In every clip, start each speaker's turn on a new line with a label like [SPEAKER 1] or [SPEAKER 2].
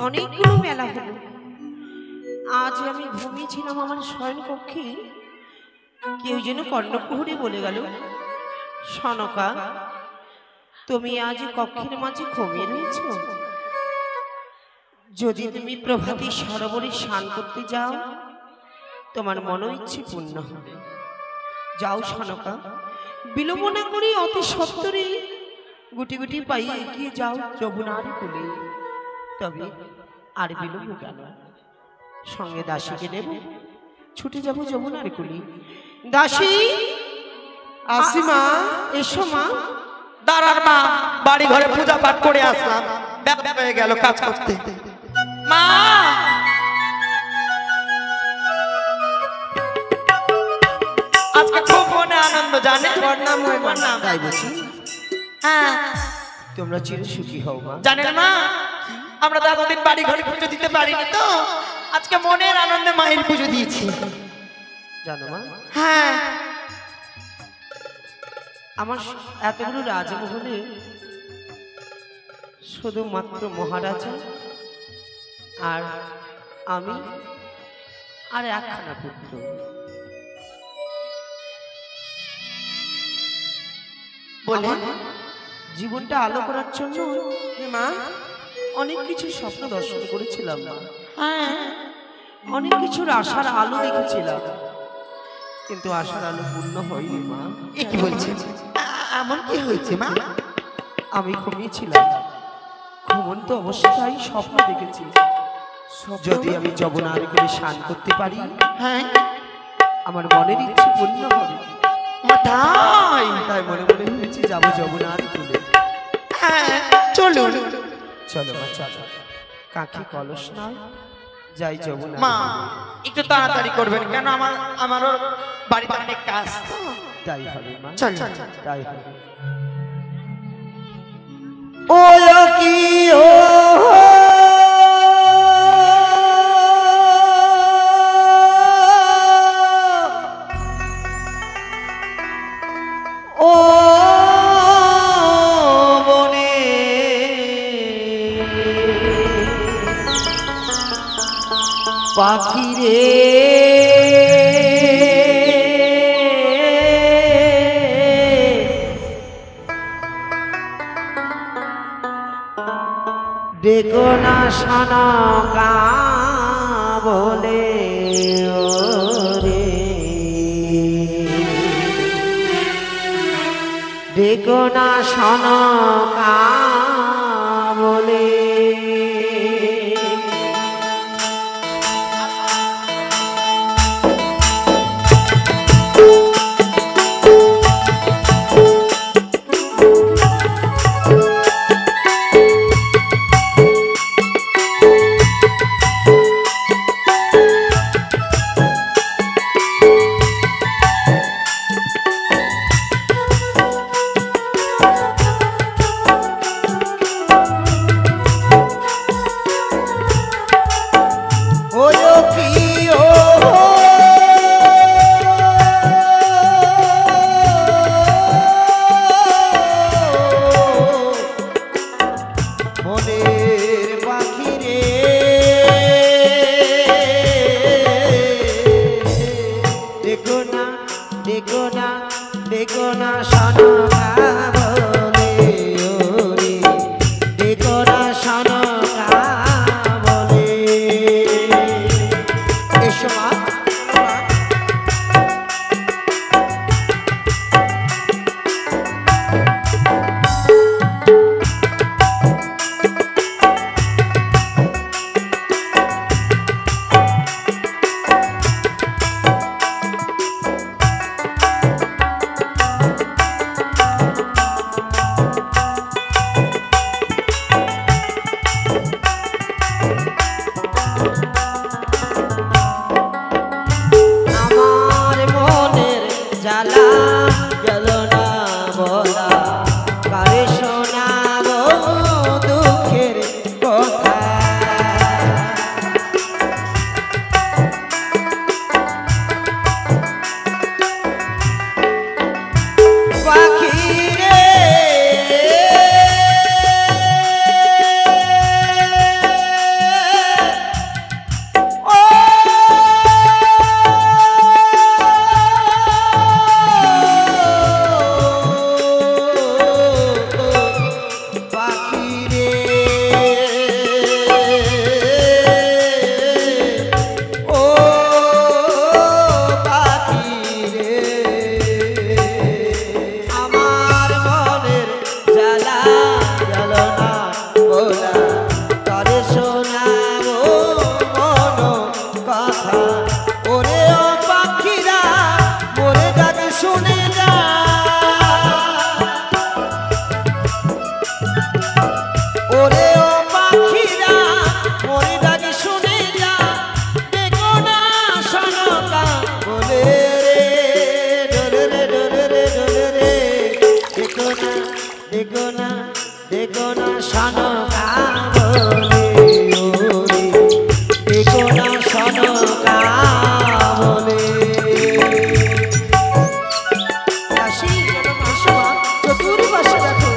[SPEAKER 1] অনেকগুলো মেলা হলো। আজ আমি ঘুমিয়েছিলাম আমার শয়ন কক্ষে, কেউ যেন কর্ণকুহরে বলে গেল, সনকা তুমি আজ কক্ষের মাঝে ঘুমিয়ে রয়েছ। যদি তুমি প্রভাতী সরোবরে স্নান করতে যাও, তোমার মনো ইচ্ছে পূর্ণ হবে। যাও সনকা, বিলম্ব না করে অতি সত্বরে গুটি গুটি পায়ে এগিয়ে যাও যমুনার কূলে। তবে আর বিলম্ব কেন, সঙ্গে দাসীকে নেব, ছুটে যাব যমুনার কূলে। দাসী,
[SPEAKER 2] আসি মা।
[SPEAKER 1] এসো মা।
[SPEAKER 2] দাঁড়ার মা, বাড়ি ঘরে পূজা পাঠ করে আসলাম, ব্যথা হয়ে গেল কাজ করতে। মা, আজকে খুব মনে আনন্দ, জানে?
[SPEAKER 1] তাই বলছি,
[SPEAKER 2] হ্যাঁ
[SPEAKER 1] তোমরা চির সুখী হও মা।
[SPEAKER 2] জানেন মা, আমরা তো এতদিন বাড়ি ঘরে পুজো দিতে পারিনি, তো আজকে মনের আনন্দে মায়ের পুজো দিয়েছি।
[SPEAKER 1] জানো মা,
[SPEAKER 2] হ্যাঁ,
[SPEAKER 1] আমার এতগুলো রাজমহলে শুধুমাত্র মহারাজা আর আমি আর একখানা পুত্র।
[SPEAKER 2] বলে
[SPEAKER 1] জীবনটা আলো করার জন্য মা অনেক কিছু স্বপ্ন দর্শন করেছিলাম মা।
[SPEAKER 2] হ্যাঁ,
[SPEAKER 1] অনেক কিছুর আশার আলো দেখেছিলাম, কিন্তু আশার আলো পূর্ণ হয়নি মা।
[SPEAKER 2] এ কি বলছে? এমন কি হয়েছে মা?
[SPEAKER 1] আমি ঘুমিয়েছিলাম, ঘুমন্ত অবস্থায় স্বপ্ন দেখেছি, যদি আমি যমুনার কূলে স্নান করতে পারি,
[SPEAKER 2] হ্যাঁ,
[SPEAKER 1] আমার মনের ইচ্ছে পূর্ণ হবে।
[SPEAKER 2] তাই
[SPEAKER 1] তাই মনে মনে ভেবেছি যাবো যমুনার কূলে।
[SPEAKER 2] হ্যাঁ, চলো
[SPEAKER 1] চলো মা, চলো। কাকি কলস না, যাই যমুনা।
[SPEAKER 2] মা, একটু তাড়াতাড়ি করবেন, কেন আমারও বাড়িতে অনেক কাজ।
[SPEAKER 1] তাই হবে মা,
[SPEAKER 2] চল
[SPEAKER 1] তাই হবে।
[SPEAKER 2] ও কি ও ও বনে পাখি রে,
[SPEAKER 1] দেখো না সনকা বলে ওরে, দেখো না সনকা বলে। দেখো না দেখো না দেখো না সনকা বলে ওরে দেখো না সনকা বলে আসি চতুর্পাশে দেখো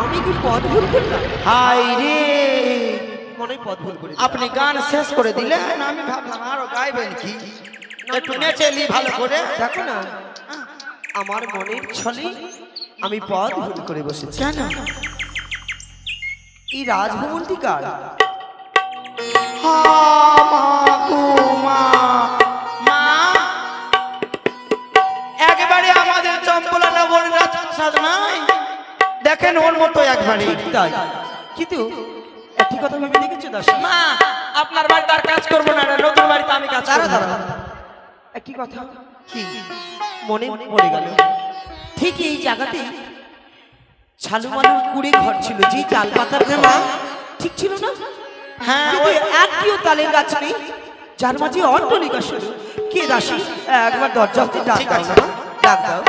[SPEAKER 1] আমি কি পথ ভুল করলাম?
[SPEAKER 2] হাই রে,
[SPEAKER 1] মনে পথ ভুল করে
[SPEAKER 2] আপনি গান শেষ করে দিলেন, আমি ভাবলাম আরো গাইবেন কি, একটু নেচেলি ভালো করে।
[SPEAKER 1] দেখো না আমার মনের ছলে আমি পথ ভুল করে বসেছি।
[SPEAKER 2] কেন?
[SPEAKER 1] এই রাজভবনটি কার?
[SPEAKER 2] একবারে আমাদের চম্পলা নগর রাজপ্রাসাদ নাই, দেখেন ওর মতো একবারে।
[SPEAKER 1] তাই কিন্তু একটি কথা ভেবে দেখেছো দাসী?
[SPEAKER 2] মা, আপনার বাড়িতে আর কাজ করবো না, নতুন বাড়িতে আমি কাজ করব।
[SPEAKER 1] একটি কথা কি মনে পড়ে গেল, ঠিক এই জায়গাতে ছালুমালুর কুড়ে ঘর ছিল, যে তাল পাতার মা ঠিক ছিল না?
[SPEAKER 2] হ্যাঁ,
[SPEAKER 1] কিন্তু একটিও তালের গাছ নেই যার মাঝে অট্টালিকা ছিল। কে দাসী একবার দরজা হতে ডাক দাও না, ডাক দাও।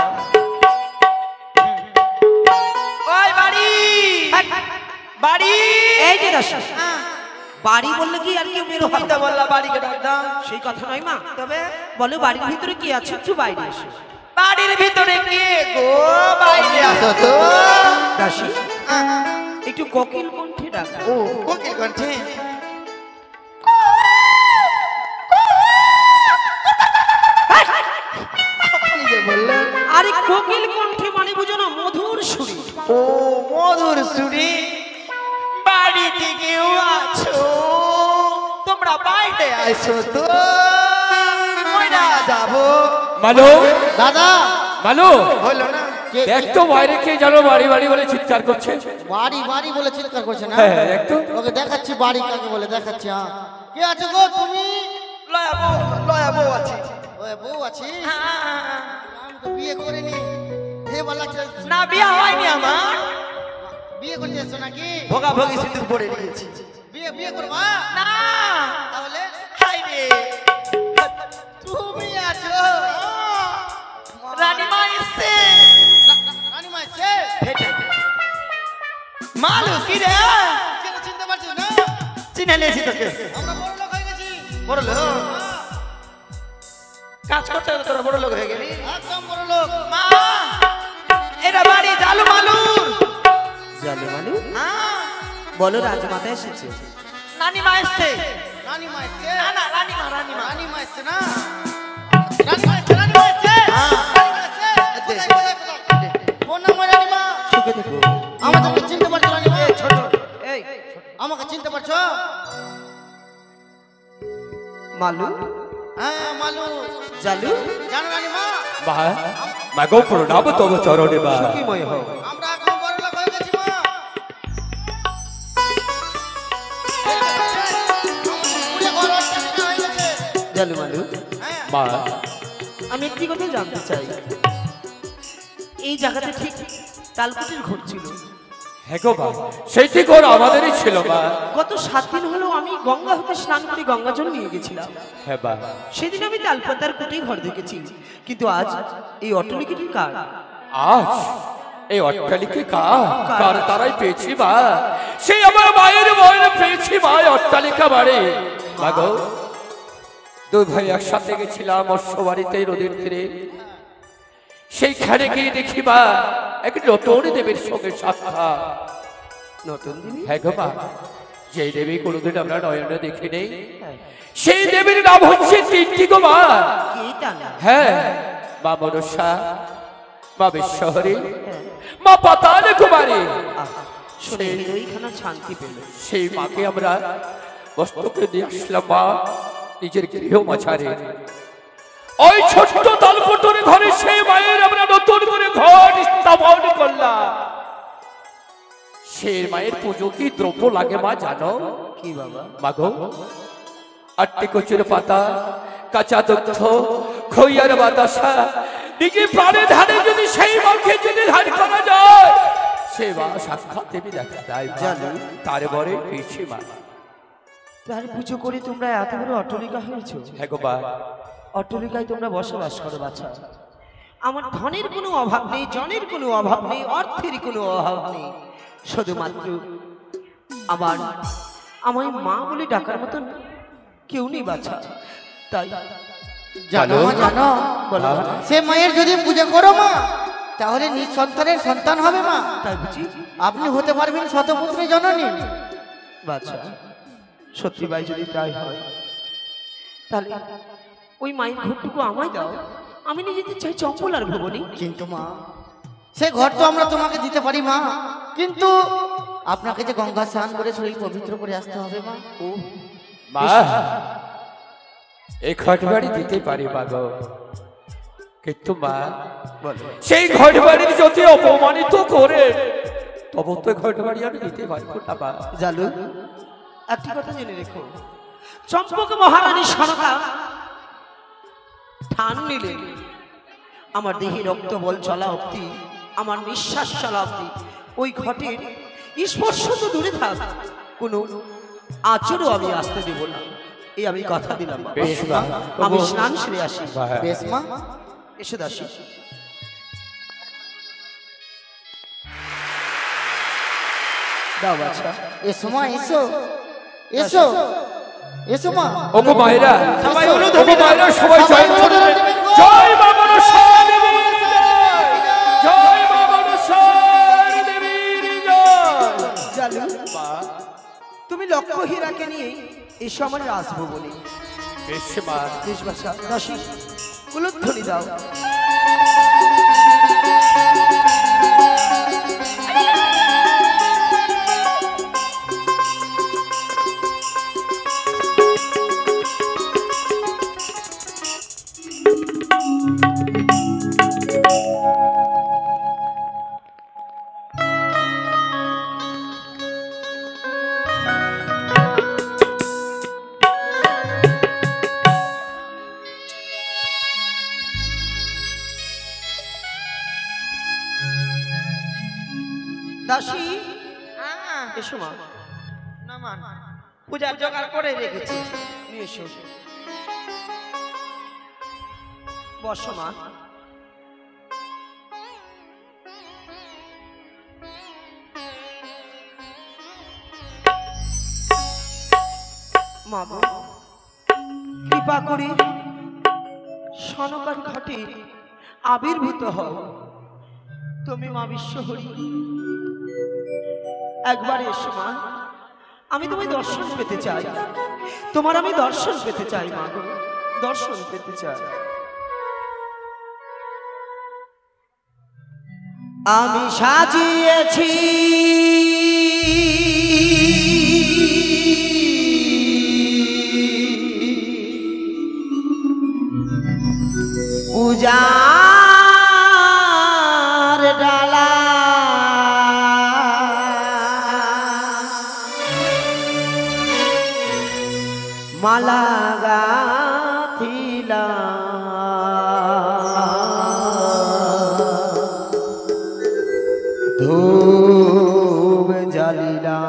[SPEAKER 2] ওই বাড়ি, বাড়ি,
[SPEAKER 1] এই যে দাসী, বাড়ি বললে কি আর কেউ বের হবে?
[SPEAKER 2] তো বললা বাড়িকে ডাক দাও।
[SPEAKER 1] সেই কথা নয় মা,
[SPEAKER 2] তবে
[SPEAKER 1] বলো বাড়ির ভিতরে কি আছে, একটু বাইরে এসো।
[SPEAKER 2] বাড়ির ভিতরে কে গো, বাইরে আসো তো।
[SPEAKER 1] দাসী একটু কোকিল কণ্ঠে ডাক।
[SPEAKER 2] ও কোকিল কণ্ঠে, বাইরে আইসো তো মইরা যাবো।
[SPEAKER 3] মালু
[SPEAKER 4] দাদা
[SPEAKER 3] মালু
[SPEAKER 2] হলো না?
[SPEAKER 3] দেখ তো বাইরে কে জানো বাড়ি বাড়ি বলে চিৎকার করছে।
[SPEAKER 4] বাড়ি বাড়ি বলে চিৎকার করছে না?
[SPEAKER 3] হ্যাঁ দেখ তো।
[SPEAKER 4] ওকে দেখাচ্ছি বাড়ি কাকে বলে দেখাচ্ছি। হ্যাঁ কে আছে গো তুমি?
[SPEAKER 2] লয়া বউ আছে।
[SPEAKER 4] ওই বউ আছি, আমি তো বিয়ে করিনি। হে বলা
[SPEAKER 2] না বিয়ে হয়নি আমার,
[SPEAKER 4] বিয়ে করতে এসছো নাকি?
[SPEAKER 2] ভোগা ভোগি সিঁদুর পরে নিয়েছি।
[SPEAKER 4] বিয়ে বিয়ে করবা
[SPEAKER 2] না
[SPEAKER 4] তাহলে?
[SPEAKER 2] হাই রে
[SPEAKER 4] তুমি আছো
[SPEAKER 2] রানীমা এসছে।
[SPEAKER 4] রানীমা এসছে?
[SPEAKER 2] মালু কি রে?
[SPEAKER 4] কেন চিনতে পারছো না?
[SPEAKER 2] চিনে নিয়েছি তোকে।
[SPEAKER 4] আমরা বড় লোক হয়ে গেছি।
[SPEAKER 2] বড় লোক কাজ করতে হবে, তোরা বড় লোক হয়ে গেলি।
[SPEAKER 4] একদম বড় লোক।
[SPEAKER 2] মা এরা বাড়ি জালু মালুর।
[SPEAKER 1] জানো মানু
[SPEAKER 2] হ্যাঁ,
[SPEAKER 1] বলো রাজমাতা এসেছে।
[SPEAKER 2] নানিমা এসছে।
[SPEAKER 4] রানীমা এসছে?
[SPEAKER 2] না না রানীমা রানীমা।
[SPEAKER 4] রানীমা এসছে না? রানীমা এসছে, রানীমা এসছে?
[SPEAKER 2] হ্যাঁ।
[SPEAKER 4] রানীমা এসছে? কোথায়, কোথায়, কোথায়? কোন নাম ওই রানীমা?
[SPEAKER 1] সুখে দেখো
[SPEAKER 4] আমাদেরকে চিনতে পারছো রানীমা?
[SPEAKER 1] ছোট এই
[SPEAKER 4] আমাকে চিনতে পারছো?
[SPEAKER 1] মালু
[SPEAKER 4] হ্যাঁ মালু।
[SPEAKER 1] জালু
[SPEAKER 4] জানো রানীমা,
[SPEAKER 3] মা মাগো প্রণাম তব চরণে মা।
[SPEAKER 1] সুখীময় হও।
[SPEAKER 4] আমরা এখন বড় লোক হয়ে গেছি মা। পুরো ঘর অট্টালিকা হয়ে গেছে।
[SPEAKER 1] জালু মালু
[SPEAKER 4] হ্যাঁ
[SPEAKER 3] মা
[SPEAKER 1] আমি একটি কথা জানতে চাই, এই জায়গাতে ঠিক তালকুটির ঘর ছিল।
[SPEAKER 3] হ্যাঁ গো মা, সেইটি ঘর আমাদেরই ছিল মা।
[SPEAKER 1] গত 7 দিন হলো আমি গঙ্গা হতে স্নান করে গঙ্গা জল নিয়ে গেছিলাম।
[SPEAKER 3] হ্যাঁ মা,
[SPEAKER 1] সেদিন আমি তালপাতার কুটেই ঘর দেখেছি, কিন্তু আজ এই অট্টালিকাটি কার?
[SPEAKER 3] আজ এই অট্টালিকে কার তারাই পেয়েছি মা। সেই আমার মায়ের ময়না পেয়েছি মা, অট্টালিকা বাড়ি। মা গো, দুই ভাই একসাথে গেছিলাম অশ্ব বাড়িতে নদীর তীরে। সেইখানে গিয়ে দেখি মা এক নতুন দেবীর সঙ্গে সাক্ষাৎ।
[SPEAKER 1] নতুন দিন
[SPEAKER 3] হ্যাঁ গো মা, যেই দেবী কোনোদিন আমরা নয়নে দেখি নেই, সেই দেবীর নাম হচ্ছে তিনটি গো মা।
[SPEAKER 1] কি তা না?
[SPEAKER 3] হ্যাঁ, মা মনসা, মা বিশ্বহরী, মা পাতাল কুমারী।
[SPEAKER 1] শুনে হৃদয়খানা শান্তি পেল।
[SPEAKER 3] সেই মাকে আমরা মস্তকে দিয়ে আসলাম মা নিজের গৃহ মাঝারে। ওই ছোট্ট তালপটরে ঘরে সেই মায়ের আমরা নতুন করে ঘর স্থাপন করলাম। সেই মায়ের পুজো কি দ্রব্য লাগে মা জানো?
[SPEAKER 1] কি বাবা?
[SPEAKER 3] মাগো, 8টি কচুর পাতা, কাঁচা দুগ্ধ, খইয়ার বাতাসা, নিজে প্রাণে ধারে যদি সেই মাকে যদি ধান করা যায়, সে মা সাক্ষাৎ দেবী দেখা দেয় জানো। তারপরে পেয়েছি মা।
[SPEAKER 1] তার পুজো করে তোমরা এত বড় অট্টালিকা হয়েছো।
[SPEAKER 3] হ্যাঁ গো মা,
[SPEAKER 1] অট্টালিকায় তোমরা বসবাস করো বাছা। আমার ধনের কোনো অভাব নেই, জনের কোনো অভাব নেই, অর্থের কোনো অভাব নেই। শুধুমাত্র আমার আমায় মা বলে ডাকার মতন কেউ নেই বাছা। তাই
[SPEAKER 4] জানো মা, জানো
[SPEAKER 1] বলো মা।
[SPEAKER 4] সে মায়ের যদি পূজা করো মা, তাহলে নিজ সন্তানের সন্তান হবে মা।
[SPEAKER 1] তাই বুঝি
[SPEAKER 4] আপনি হতে পারবেন শতপুত্রী জননী।
[SPEAKER 1] বাছা, সত্যি ভাই যদি তাই হয় তাহলে ওই মায়ের ঘরটুকু আমায় দাও। আমি নিয়ে যেতে চাই চম্পল আর ভুবনী।
[SPEAKER 4] কিন্তু মা, সে ঘর তো আমরা তোমাকে দিতে পারি মা, কিন্তু আপনাকে যে গঙ্গা স্নান করে শরীর পবিত্র করে আসতে হবে মা।
[SPEAKER 1] ও
[SPEAKER 3] মা এই ঘট বাড়ি দিতে পারি মা গো, কিন্তু মা
[SPEAKER 1] বলো।
[SPEAKER 3] সেই ঘট বাড়ির যদি অপমানিত করে তবে তো ঘট বাড়ি আমি দিতে পারবো না মা।
[SPEAKER 1] জালু, একটি কথা জেনে রেখো, চম্পক মহারানী সনকা ঠান নিলেন আমার দেহে রক্ত বল চলা অব্দি, আমার নিঃশ্বাস চলা অব্দি ওই ঘটের স্পর্শ তো দূরে থাক, কোনো আচরও আমি আসতে দেব না। এই আমি কথা দিলাম বাবা।
[SPEAKER 3] বেশ মা,
[SPEAKER 1] আমি স্নান সেরে আসি।
[SPEAKER 4] বেশ মা।
[SPEAKER 1] এসে দাসী। দাও বাচ্চা।
[SPEAKER 4] এসো মা, এসো এসো এসো মা।
[SPEAKER 3] ওগো মায়েরা,
[SPEAKER 1] সবাই
[SPEAKER 3] ওগো
[SPEAKER 1] অনুধ্বনি দাও।
[SPEAKER 3] মায়েরা, সবাই জয় করবে। জয় মা মনসা দেবীর জয়, জয় মা মনসা দেবীর জয়।
[SPEAKER 1] জালু, তুমি লক্ষ্য হীরাকে নিয়ে এসো আমার রাজভবনে।
[SPEAKER 3] বেশ মা।
[SPEAKER 1] দেশ ভাষা দাসী, উলুধ্বনি দাও। এসো মা,
[SPEAKER 2] না মা, পূজার জোগাড় করে রেখেছি।
[SPEAKER 1] নিয়ে এসো। বসো মা। মা গো, কৃপা করে সনকার ঘাটে আবির্ভূত হও। তুমি মা বিশ্বহরি, একবার এসো মা, আমি তোমায় দর্শন পেতে চাই। তোমার আমি দর্শন পেতে চাই মা গো, দর্শন পেতে চাই।
[SPEAKER 4] আমি সাজিয়েছি পূজার ডালা, মালা গাথিলা, ধূপ জ্বালিলা,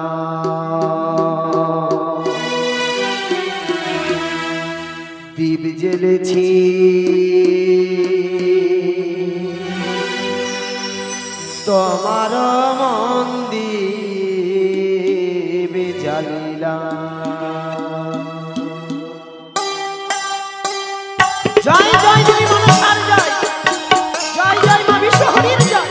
[SPEAKER 4] দীপ জ্বেলেছি তোমার মন্দির জ্বালিলা। জয় জয় জয় মনসার জয়, জয় জয় মা বিশ্বহরির জয়।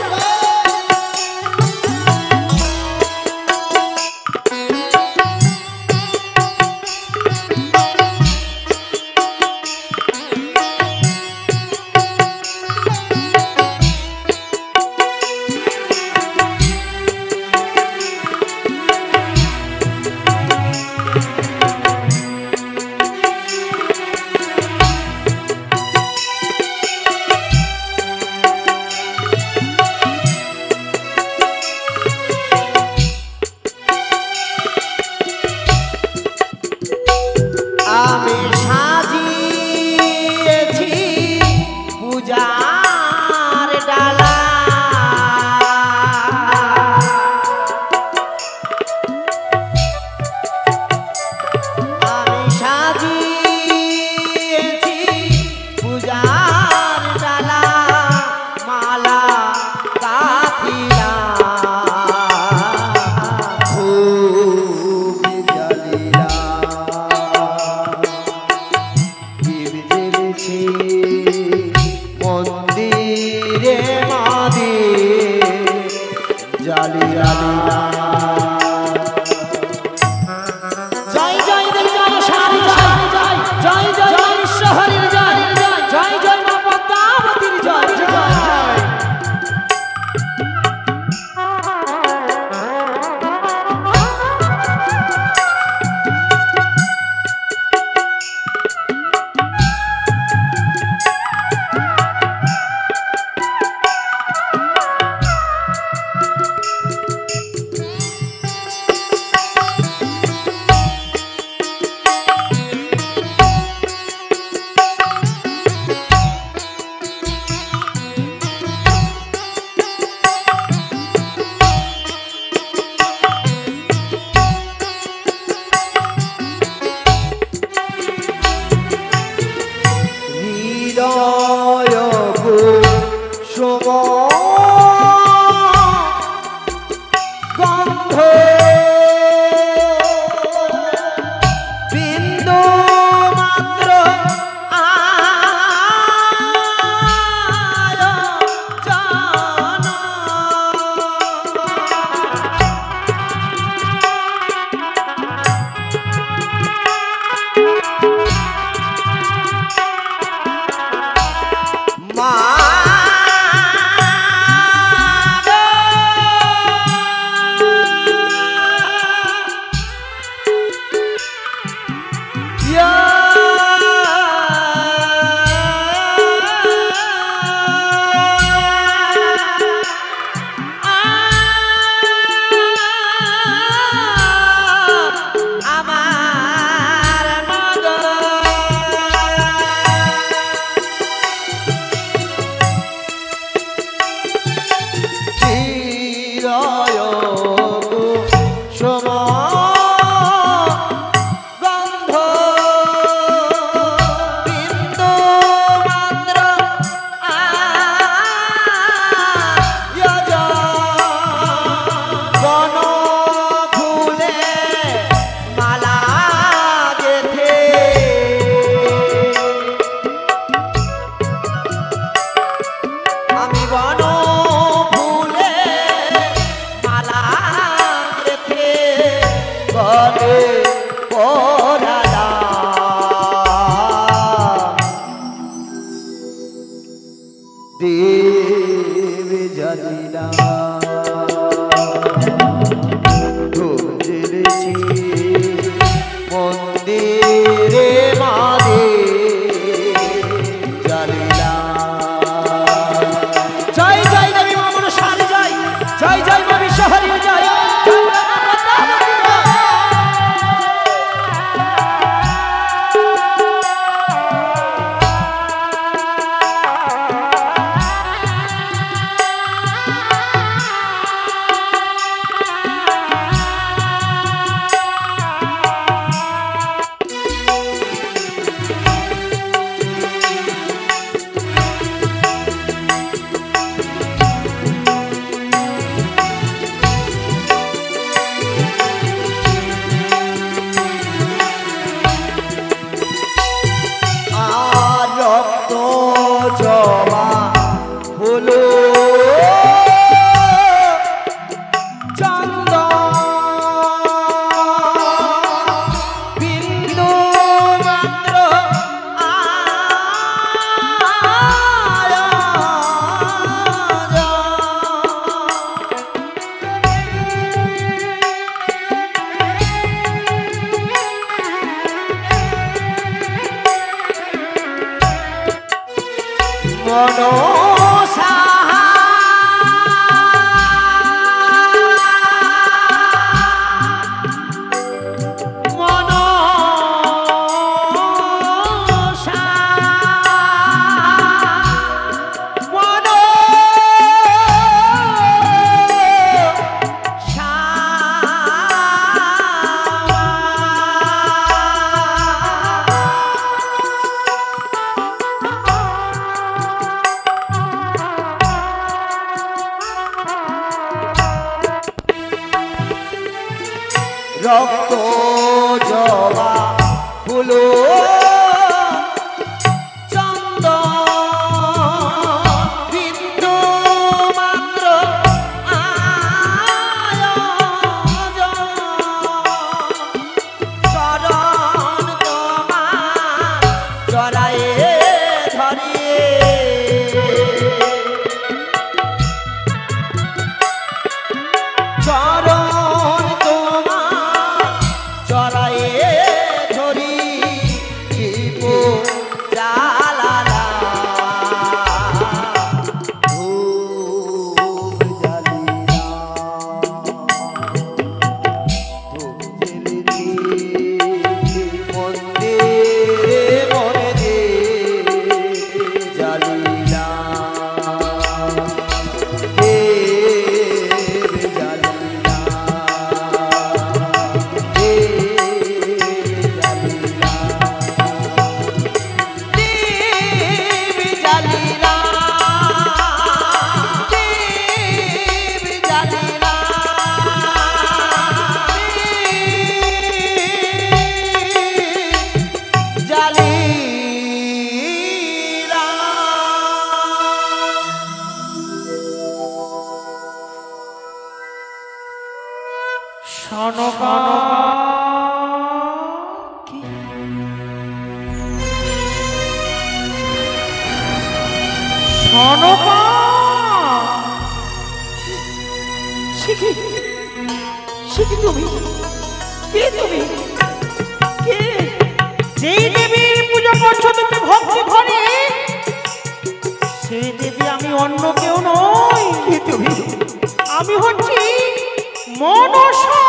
[SPEAKER 2] মন্দিরে মাদে জালিলা। জয় জয় দেবী মা মনসারি জয়, জয় জয় মা বিশ্বহরি জয়, জয় মা পদ্মাবতী জয়। আর রক্ত জমা হলো বিন্দু মাত্র মনসা মনসা মনসা রক্ত জবা ফুলো চন্দ বিন্দু মাত্র চরণ তোমার জড়ায়ে ধরিয়ে চরণ তোমার জড়ায়ে ধরি দীপ জ্বালালা ধূপ জ্বালিলা ধূপ জ্বেলিতে মন্দিরে মনে জ্বালিলা তুমি কে? তুমি কে? যেই দেবীর পূজা করছো তুমি ভক্তি ভরে, সেই দেবী আমি অন্য কেউ নই। কে তুমি? আমি হচ্ছি মনসা।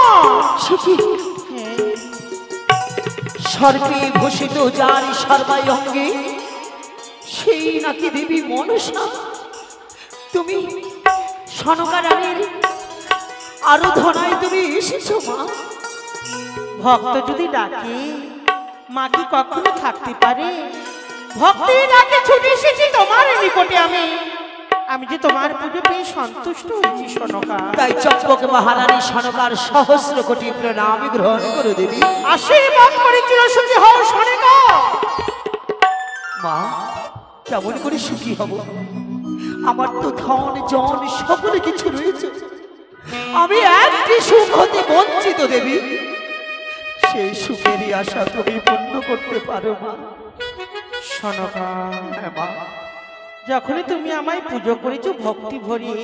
[SPEAKER 2] সর্বে ভূষিত যার সর্বাই অঙ্গে, সেই নাকি দেবী মনসা। তুমি সনকা রানীর আরাধনায় তুমি এসেছো মা। ভক্ত যদি ডাকে মা কি কখনো থাকতে পারে? ভক্তি ডাকে ছুটে এসেছি তোমার নিকটে আমি। আমি যে তোমার পুজো পেয়ে সন্তুষ্ট হয়েছি সনকা। তাই চম্পক মহারানী সনকার সহস্র কোটি প্রণাম গ্রহণ করে দেবী। আশীর্বাদ করে চিরসুখী হও সনকা। মা কেমন করে সুখী হব? আমার তো ধন জন সকলে কিছু রয়েছে, আমি একটি সুখ হতে বঞ্চিত দেবী। সেই সুখেরই আশা তুমি পূর্ণ করতে পারো মা। সনকা মা, যখনই তুমি আমায় পুজো করেছো ভক্তি ভরিয়ে,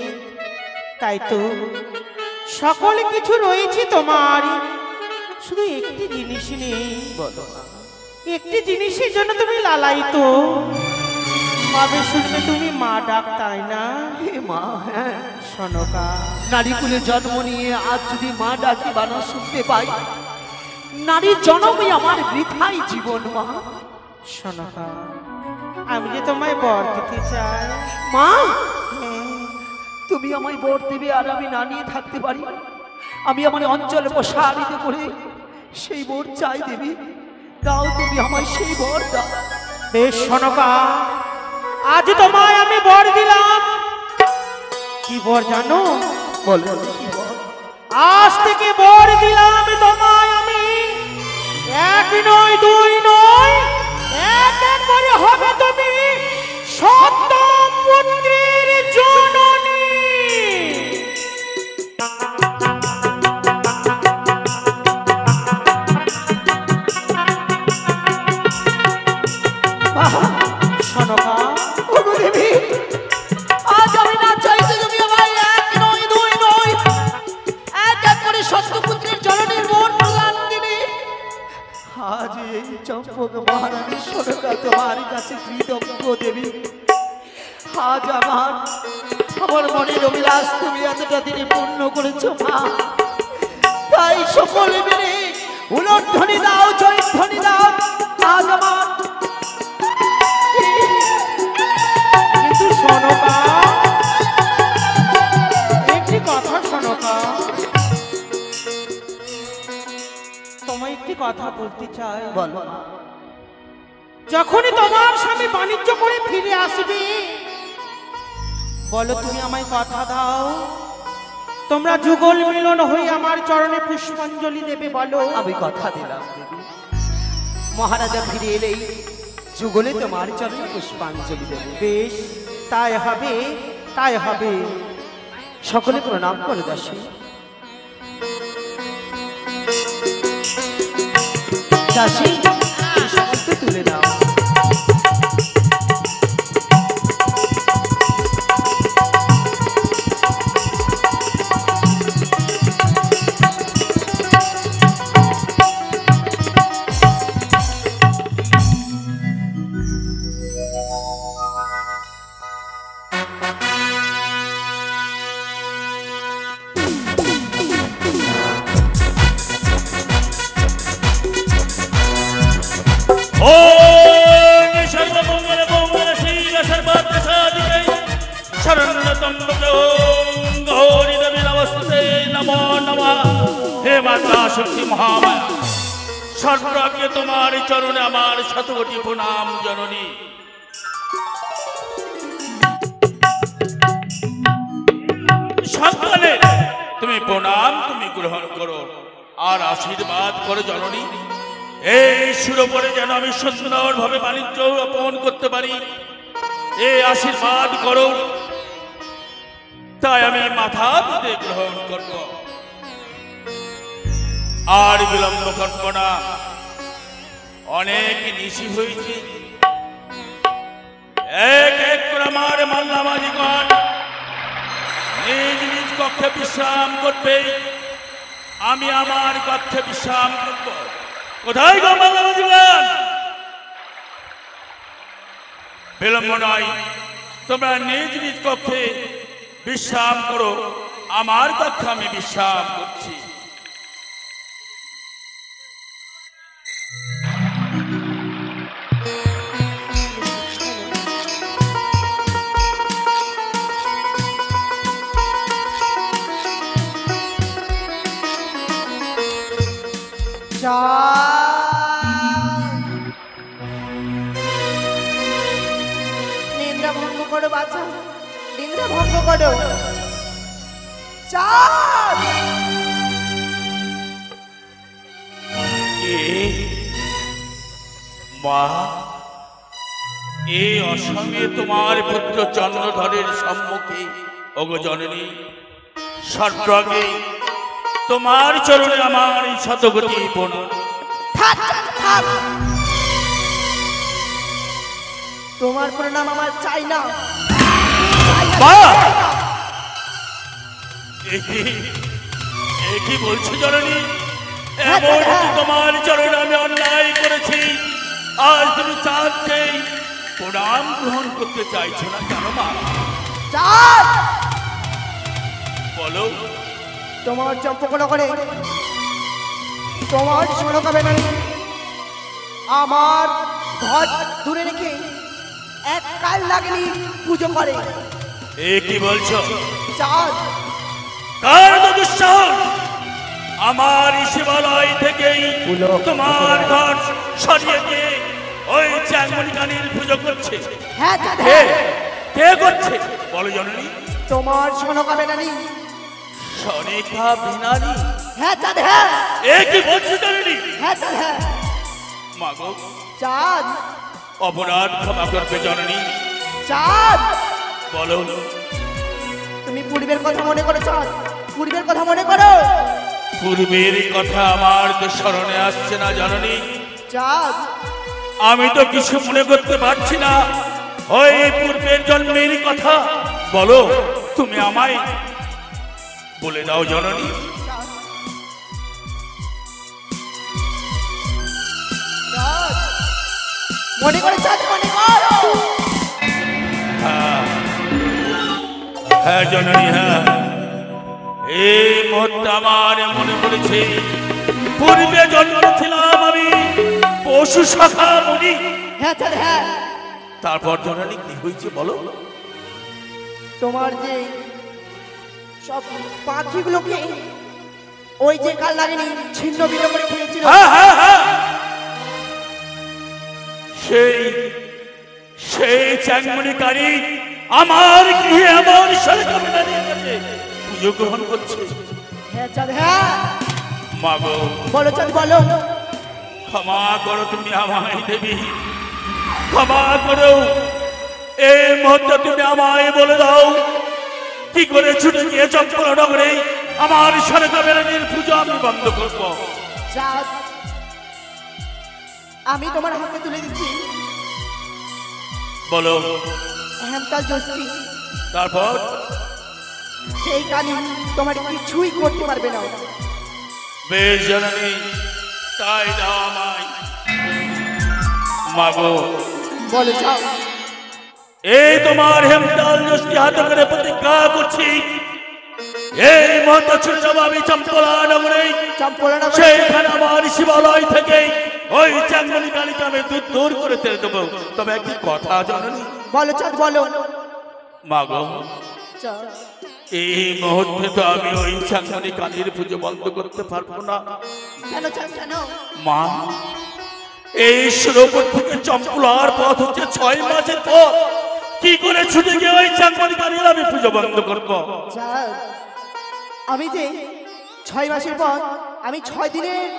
[SPEAKER 2] তাই তো সকল কিছু রয়েছে তোমার। শুধু একটি জিনিস নেই। একটি জিনিসের জন্য তুমি লালায়িত। কবে শুনবে তুমি মা ডাক, তাই না?
[SPEAKER 1] হে মা, হ্যাঁ।
[SPEAKER 2] সনকা,
[SPEAKER 1] নারী কুলে জন্ম নিয়ে আজ যদি মা ডাকি বানা শুনতে পাই, নারীর জন্মই আমার বৃথাই জীবন। মা,
[SPEAKER 2] সনকা, আমি যে তোমায় বর দিতে চাই।
[SPEAKER 1] মা, তুমি আমায় বর দেবে আর আমি না নিয়ে থাকতে পারি? আমি আমার অঞ্চলে প্রসারিত করে সেই বর চাই দেবী। দাও তুমি আমায় সেই বর দাও।
[SPEAKER 2] বেশ সনকা, আজ তোমায় আমি বর দিলাম। কি বর জানো?
[SPEAKER 1] বলো কি বর?
[SPEAKER 2] আজ থেকে বর দিলাম তোমায় আমি, এক নয় দুই নয়, এক একবারে হবে তুমি সপ্তম পুত্রের জননী। সনকা,
[SPEAKER 1] ওগো দেবী, আজ আমি না চাইতে তুমি আমায় এক নয় দুই নয়, এক এক করে সত্যপুত্রের জননীর বর প্রদান দিলে। আজ এই চম্পক মহারানী সনকা তোমার কাছে কৃতজ্ঞ দেবী। আজ আমার মনের অভিলাষ তুমি এতটা দিনে পূর্ণ করেছো মা। তাই সকলে মিলে উলধ্বনি দাও, জয়ধ্বনি দাও। আজ আমার
[SPEAKER 2] কিন্তু সনকা, একটি কথা সনকা, তোমায় একটি কথা বলতে চাই।
[SPEAKER 1] বলো।
[SPEAKER 2] যখনই তোমার স্বামী বাণিজ্য করে ফিরে আসবে, বলো তুমি আমায় কথা দাও, তোমরা যুগল মিলন হয়ে আমার চরণে পুষ্পাঞ্জলি দেবে। বলো।
[SPEAKER 1] আমি কথা দিলাম দেবী, মহারাজা ফিরে এলেই যুগলে তোমার চরণে পুষ্পাঞ্জলি দেবে।
[SPEAKER 2] বেশ, তাই হবে, তাই হবে।
[SPEAKER 1] সকলে প্রণাম করে দাসী। দাসী, এই সমস্ত তুলে নাও।
[SPEAKER 5] ओम सर्वमंगल मंगल शील सर्वार्थ साधिके शरणत्वं ओम गौरी देवी नमस्ते नमो नमः। हे माता शक्ति महामाया, सर्वज्ञ तुम्हारे चरणे আমার শতকোটি প্রণাম জননী। সন্তানে তুমি প্রণাম তুমি গ্রহণ করো আর আশীর্বাদ করো জননী। এই সুরপরে যেন আমি সুন্দরভাবে বাণিজ্য অর্পণ করতে পারি, এই আশীর্বাদ করো। তাই আমি মাথা পেতে গ্রহণ করব, আর বিলম্ব করব না। অনেক নিশি হয়েছে, এক এক করে আমার মাল্লামাজিগণ নিজ নিজ কক্ষে বিশ্রাম করবে। আমি আমার কক্ষে বিশ্রাম করব। কোথায় গো মাল্লামাজিগণ? বিলম্ব নয়, তোমরা নিজ নিজ কক্ষে বিশ্রাম করো। আমার কক্ষে আমি বিশ্রাম করছি।
[SPEAKER 1] নিদ্রা ভঙ্গ করো বাছা, নিদ্রা ভঙ্গ করো। চাঁদ,
[SPEAKER 5] মা, এই অসময়ে তোমার পুত্র চন্দ্রধরের সম্মুখে ওগো জননী, সর্বাগে তোমার চরণে আমার শতকোটি প্রণাম।
[SPEAKER 1] তোমার প্রণাম আমার চাই না।
[SPEAKER 5] মা, এ কি বলছো জননী? এমন তোমার চরণে আমি অন্যায় করেছি, আজ তুমি চাঁদকেই প্রণাম গ্রহণ করতে চাইছো না কেন মা?
[SPEAKER 2] চাঁদ,
[SPEAKER 5] বলো।
[SPEAKER 2] তোমার চম্পকনগরে তোমার সনকা বেনানি আমার ঘর দূরে রেখে এক কাল লাগেনি পুজো করে।
[SPEAKER 5] এ কি বলছো?
[SPEAKER 2] চাঁদ,
[SPEAKER 5] কার তো দুঃসাহস আমার শিবালয় থেকেই তোমার ঘর সরিয়ে দিয়ে ওই চ্যাংমণি কানির পুজো করছে?
[SPEAKER 2] হ্যাঁ চাঁদ,
[SPEAKER 5] কে
[SPEAKER 2] হ্যাঁ,
[SPEAKER 5] কে করছে বলো জননী?
[SPEAKER 2] তোমার সনকা বেনানি।
[SPEAKER 5] সনিকা বিনানি?
[SPEAKER 2] হ্যাঁ চাঁদ, হ্যাঁ,
[SPEAKER 5] এ কি বলছো জননী?
[SPEAKER 2] হ্যাঁ চাঁদ, হ্যাঁ।
[SPEAKER 5] মাগো,
[SPEAKER 2] চাঁদ,
[SPEAKER 5] অপরাধ ক্ষমা করবে জননী।
[SPEAKER 2] চাঁদ,
[SPEAKER 5] বলো।
[SPEAKER 2] তুমি পূর্বের কথা মনে করো চাঁদ, পূর্বের কথা মনে করো।
[SPEAKER 5] পূর্বের কথা আমার তো স্মরণে আসছে না জননী।
[SPEAKER 2] চাঁদ,
[SPEAKER 5] আমি তো কিছু মনে করতে পারছি না। ওই পূর্বের জন্মের কথা বলো, তুমি আমায় বলে দাও জননী।
[SPEAKER 2] চাঁদ, মনে করো চাঁদ, মনে করো।
[SPEAKER 5] হ্যাঁ জননী, হ্যাঁ, এই মুহূর্তে আমার মনে পড়েছে পূর্বে জন্মেছিলাম আমি পশু শাখা মুনি।
[SPEAKER 2] হ্যাঁ চাঁদ, হ্যাঁ।
[SPEAKER 5] তারপর জননী কি হয়েছে বলো?
[SPEAKER 2] তোমার যে সব পাখিগুলোকে ওই যে কাল লাগেনি ছিন্ন ভিন্ন করে খেয়েছিল।
[SPEAKER 5] হ্যাঁ হ্যাঁ হ্যাঁ, সেই সেই চ্যাংমণি কারি আমার গৃহে আমার সরকার দাঁড়িয়ে গেছে, পুজো গ্রহণ করছে।
[SPEAKER 2] হ্যাঁ চাঁদ, হ্যাঁ।
[SPEAKER 5] মাগো,
[SPEAKER 2] বলো চাঁদ, বলো।
[SPEAKER 5] ক্ষমা করো তুমি আমায় দেবী, ক্ষমা করো। এই মুহূর্তে তুমি আমায় বলে দাও কি করে ছুটে গিয়ে চম্পলা নগরে আমার সরকার বেরানির পুজো আমি বন্ধ করবো?
[SPEAKER 2] চাঁদ, আমি তোমার হাতে তুলে দিচ্ছি
[SPEAKER 5] বলো।
[SPEAKER 2] হেমতাল জোস্তি,
[SPEAKER 5] তারপর
[SPEAKER 2] সেই কানি তোমার কিছুই করতে পারবে না।
[SPEAKER 5] বেশ জননী, তাই দাও আমায়। মাগো,
[SPEAKER 2] বলো চাঁদ।
[SPEAKER 5] এই তোমার হেমতাল যষ্টি হাতে করে প্রতিজ্ঞা করছি, এই মুহূর্তে ছুটে যাবো আমি চম্পলা নগরে।
[SPEAKER 2] চম্পলা নগরে
[SPEAKER 5] সেইখানে আমার শিবালয় থেকে ওই চ্যাংমণি কালীকে আমি দূর দূর করে তেড়ে দেবো। তবে একটি কথা জননী।
[SPEAKER 2] বলো চাঁদ, বলো।
[SPEAKER 5] মাগো,
[SPEAKER 2] চাঁদ,
[SPEAKER 5] এই মুহূর্তে তো আমি ওই চ্যাংমণি কালীর পুজো বন্ধ করতে পারবো না।
[SPEAKER 2] কেন চাঁদ, কেন?
[SPEAKER 5] মা, এই সুরপুর থেকে চম্পলার পথ হচ্ছে 6 মাসের পর। কি করে ছুটে গিয়ে ওই চ্যাংমণি কালীর আমি পুজো বন্ধ করবো?
[SPEAKER 2] চাঁদ, আমি যে 6 মাসের পর আমি 6 দিনের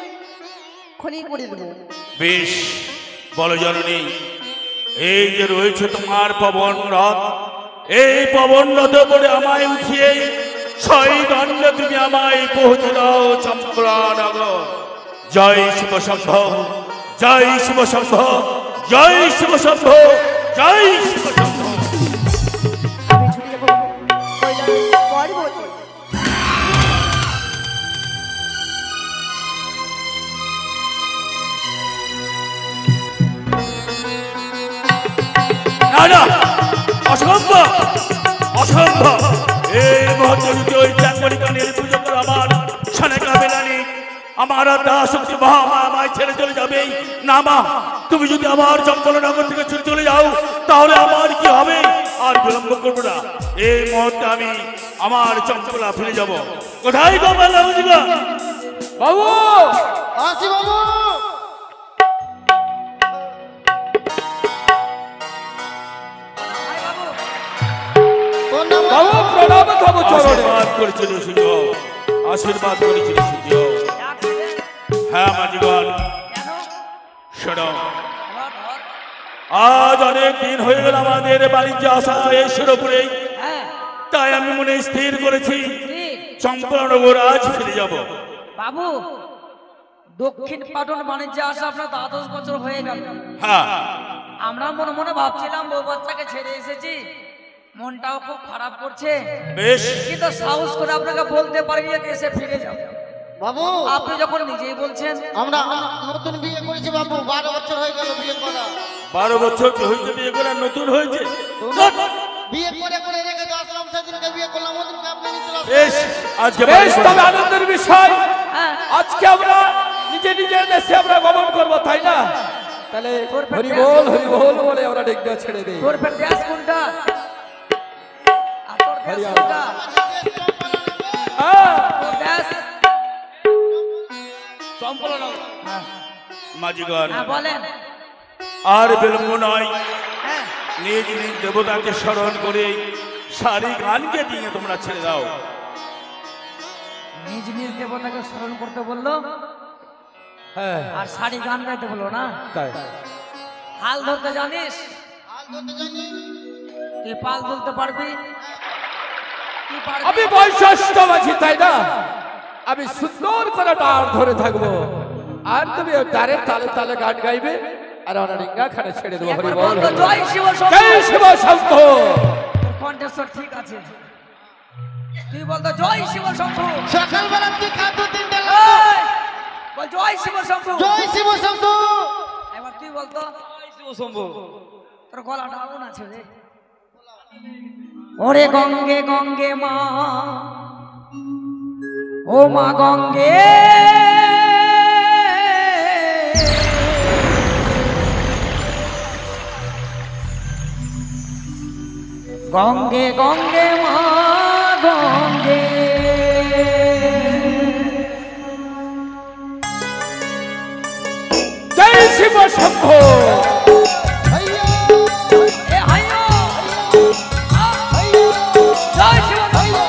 [SPEAKER 2] খনি করে দেবো।
[SPEAKER 5] বেশ, বলো জননী। এই যে রয়েছে তোমার পবন রথ, এই পবন রথে করে আমায় উঠিয়ে 6 দণ্ডে তুমি আমায় পৌঁছে দাও চম্পলা নগর। জয় শিব শম্ভ, জয় শিব শম্ভ, জয় শিব শম্ভ, জয় শিব শম্ভ।
[SPEAKER 2] আমি ছুটে যাবো কৈলাস পর্বতে।
[SPEAKER 5] না না, অসম্ভব, অসম্ভব। এই মুহূর্তে যদি ওই চ্যাংমণি কালীর পুজো করে আমার সনেকা বেলানি আমার দাসক্তি মহামায় ছেড়ে চলে যাবে না। মা, তুমি যদি আমার চম্পলা নগর থেকে ছুটে চলে যাও তাহলে আমার কি হবে? আর বিলম্ব করবো না, এই মুহূর্তে আমি আমার চম্পলা ফিরে যাব। কোথায় গোপাল
[SPEAKER 3] বাবু,
[SPEAKER 4] আসি বাবু।
[SPEAKER 3] বাবু প্রণাম খাবো চরণে।
[SPEAKER 5] আশীর্বাদ করেছিল সূর্য, আশীর্বাদ করেছিল সূর্য। হ্যাঁ মাঝিগণ, শোনো, আজ অনেক দিন হয়ে গেল আমাদের বাণিজ্য আসা এই সুরপুরে। তাই আমি মনে স্থির করেছি চম্পলানগর আজ ফিরে যাব।
[SPEAKER 6] বাবু, দক্ষিণ পাটন বাণিজ্য আসা আপনার 10 বছর হয়ে গেল।
[SPEAKER 5] হ্যাঁ,
[SPEAKER 6] আমরা মনে মনে ভাবছিলাম বউ বাচ্চাকে ছেড়ে এসেছি, মনটাও খুব খারাপ করছে,
[SPEAKER 5] বেশ,
[SPEAKER 6] কিন্তু সাহস করে আপনাকে বলতে পারি যে দেশে ফিরে যাও।
[SPEAKER 4] বাবু
[SPEAKER 6] আপনি যখন নিজেই বলছেন
[SPEAKER 4] আমরা নতুন বিয়ে করেছি বাবু, 12 বছর হয়ে গেল বিয়ে করা।
[SPEAKER 5] 12 বছর কি হয়েছে বিয়ে করা, নতুন হয়েছে?
[SPEAKER 4] বিয়ে করে করে রেখে তো আসলাম, সেদিনকে বিয়ে করলাম, ওদিনকে আপনি নিতে আসলেন।
[SPEAKER 5] বেশ, আজকে
[SPEAKER 3] বেশ, তবে আনন্দের বিষয়
[SPEAKER 6] হ্যাঁ।
[SPEAKER 3] আজকে আমরা নিজের দেশে আমরা গমন করবো, তাই না? তাহলে হরি বল বলে আমরা ডেকটা ছেড়ে দিই।
[SPEAKER 6] তোর ফের দেশ কোনটা? আর তোর দেশ কোনটা?
[SPEAKER 3] হ্যাঁ,
[SPEAKER 6] তোর দেশ? হ্যাঁ।
[SPEAKER 5] মাঝিগণ,
[SPEAKER 6] হ্যাঁ, বলেন।
[SPEAKER 5] আর বিলম্ব নয়,
[SPEAKER 6] হ্যাঁ।
[SPEAKER 5] নিজ নিজ দেবতাকে স্মরণ করে সারি গানকে দিয়ে তোমরা ছেড়ে দাও।
[SPEAKER 6] নিজ নিজ দেবতাকে স্মরণ করতে বললো
[SPEAKER 3] হ্যাঁ,
[SPEAKER 6] আর শাড়ি গান গাইতে বললো না?
[SPEAKER 3] তাই।
[SPEAKER 6] হাল ধরতে জানিস?
[SPEAKER 4] হাল ধরতে জানি।
[SPEAKER 6] তুই পাল তুলতে পারবি? তুই পারবি?
[SPEAKER 3] আমি বৈশিষ্ট্য মাঝি, তাই না? আমি সুন্দর করে ডাল ধরে থাকবো, আর তুমি তারে তালে তালে গান গাইবে, আর আমরা রিঙ্গা খানে ছেড়ে দেবো। হরি
[SPEAKER 6] একবার
[SPEAKER 3] বল,
[SPEAKER 6] বল তো, জয় শিব শম্ভু।
[SPEAKER 3] জয় শিব শম্ভু।
[SPEAKER 6] তোর কণ্ঠস্বর ঠিক আছে, তুই বল তো জয় শিব শম্ভু।
[SPEAKER 4] সকালবেলা তুই খাদ্য 3টা
[SPEAKER 6] এই, বল জয় শিব শম্ভু।
[SPEAKER 4] জয় শিব শম্ভু।
[SPEAKER 6] এবার তুই বল তো জয় শিব শম্ভু। তোর গলাটা এমন আছে রে। ওরে গঙ্গে গঙ্গে মা, ও মা গঙ্গে, গঙ্গে গঙ্গে মা গঙ্গে,
[SPEAKER 3] জয় শিব শম্ভু।
[SPEAKER 4] হাইয়া
[SPEAKER 6] এ হাইয়ো, জয় শিব শম্ভু।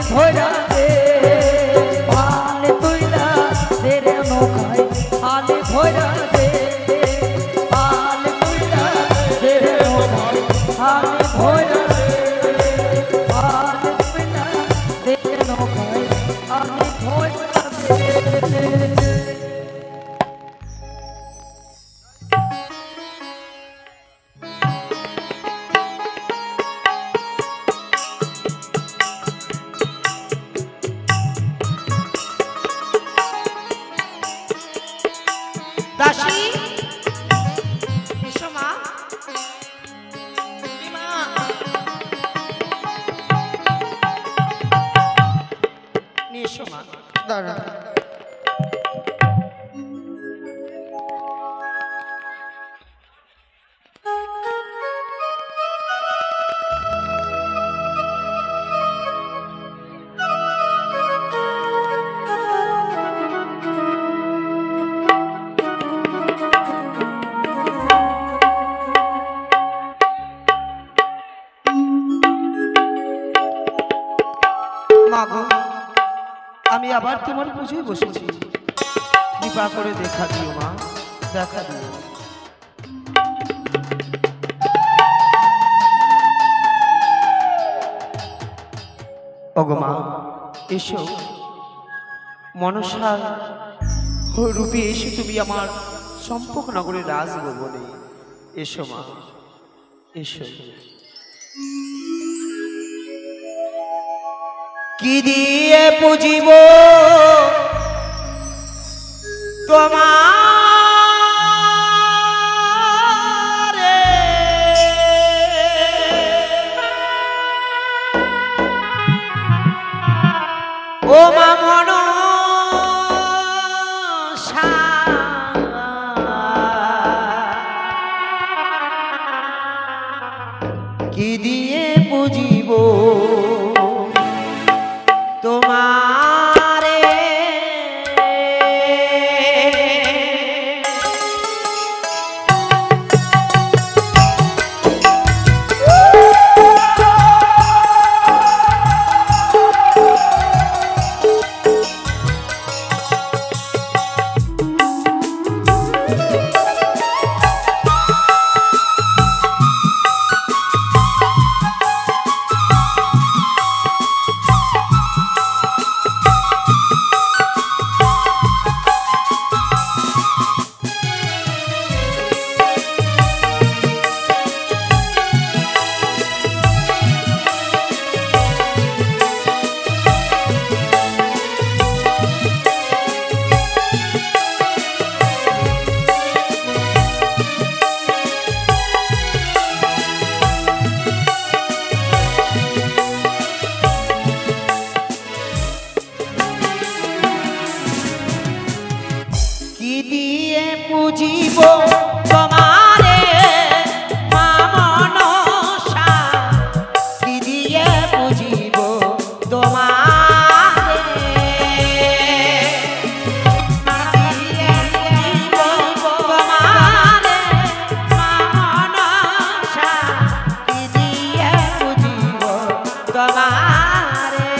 [SPEAKER 6] ধইরা দে পালে তুইলা দে রে নৌকায় পালে ধইরা দে পালে তুইলা দে রে নৌকায় পালে ধইরা দে পালে তুইলা দে রে নৌকায় পালে ধইরা দে।
[SPEAKER 1] দাসী এসো মা। এ মা, নিয়ে এসো মা।
[SPEAKER 4] দাঁড়া
[SPEAKER 1] মা গো, আমি আবার তোমার পুজোয় বসেছি, কৃপা করে দেখা দিও মা, দেখা দিও। ওগো মা, এসো মনসার রূপে এসে তুমি আমার সম্পক নগরের রাজভবনে এসো মা, এসো। কি দিয়ে পুজিব তোমার ও মা মনসা, কি দিয়ে পুজিব তোমারে কি দিয়ে পুজিব তোমারে মা মনসা, কি দিয়ে পুজিব তোমারে, কি দিয়ে পুজিব তোমারে মা মনসা, কি দিয়ে পুজিব তোমারে।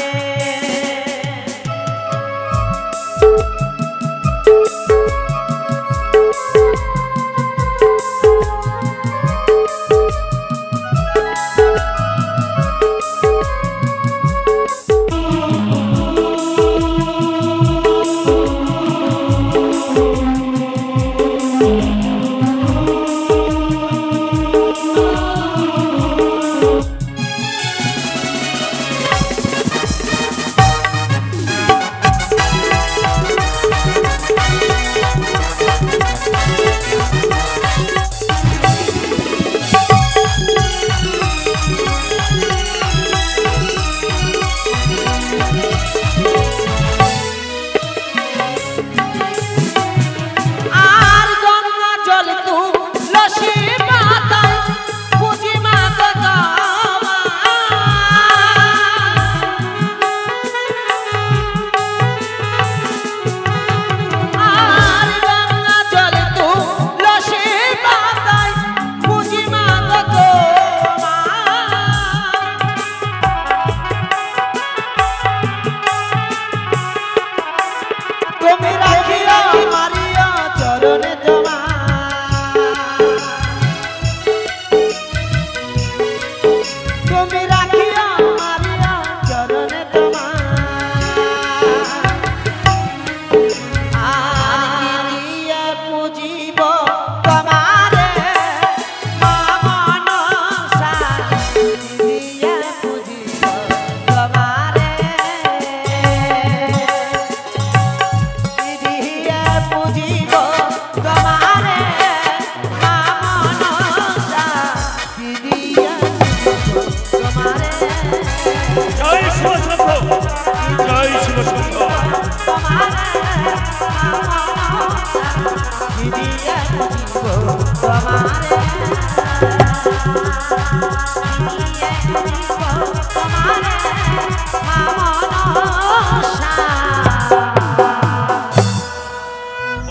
[SPEAKER 5] গো সুন্দর।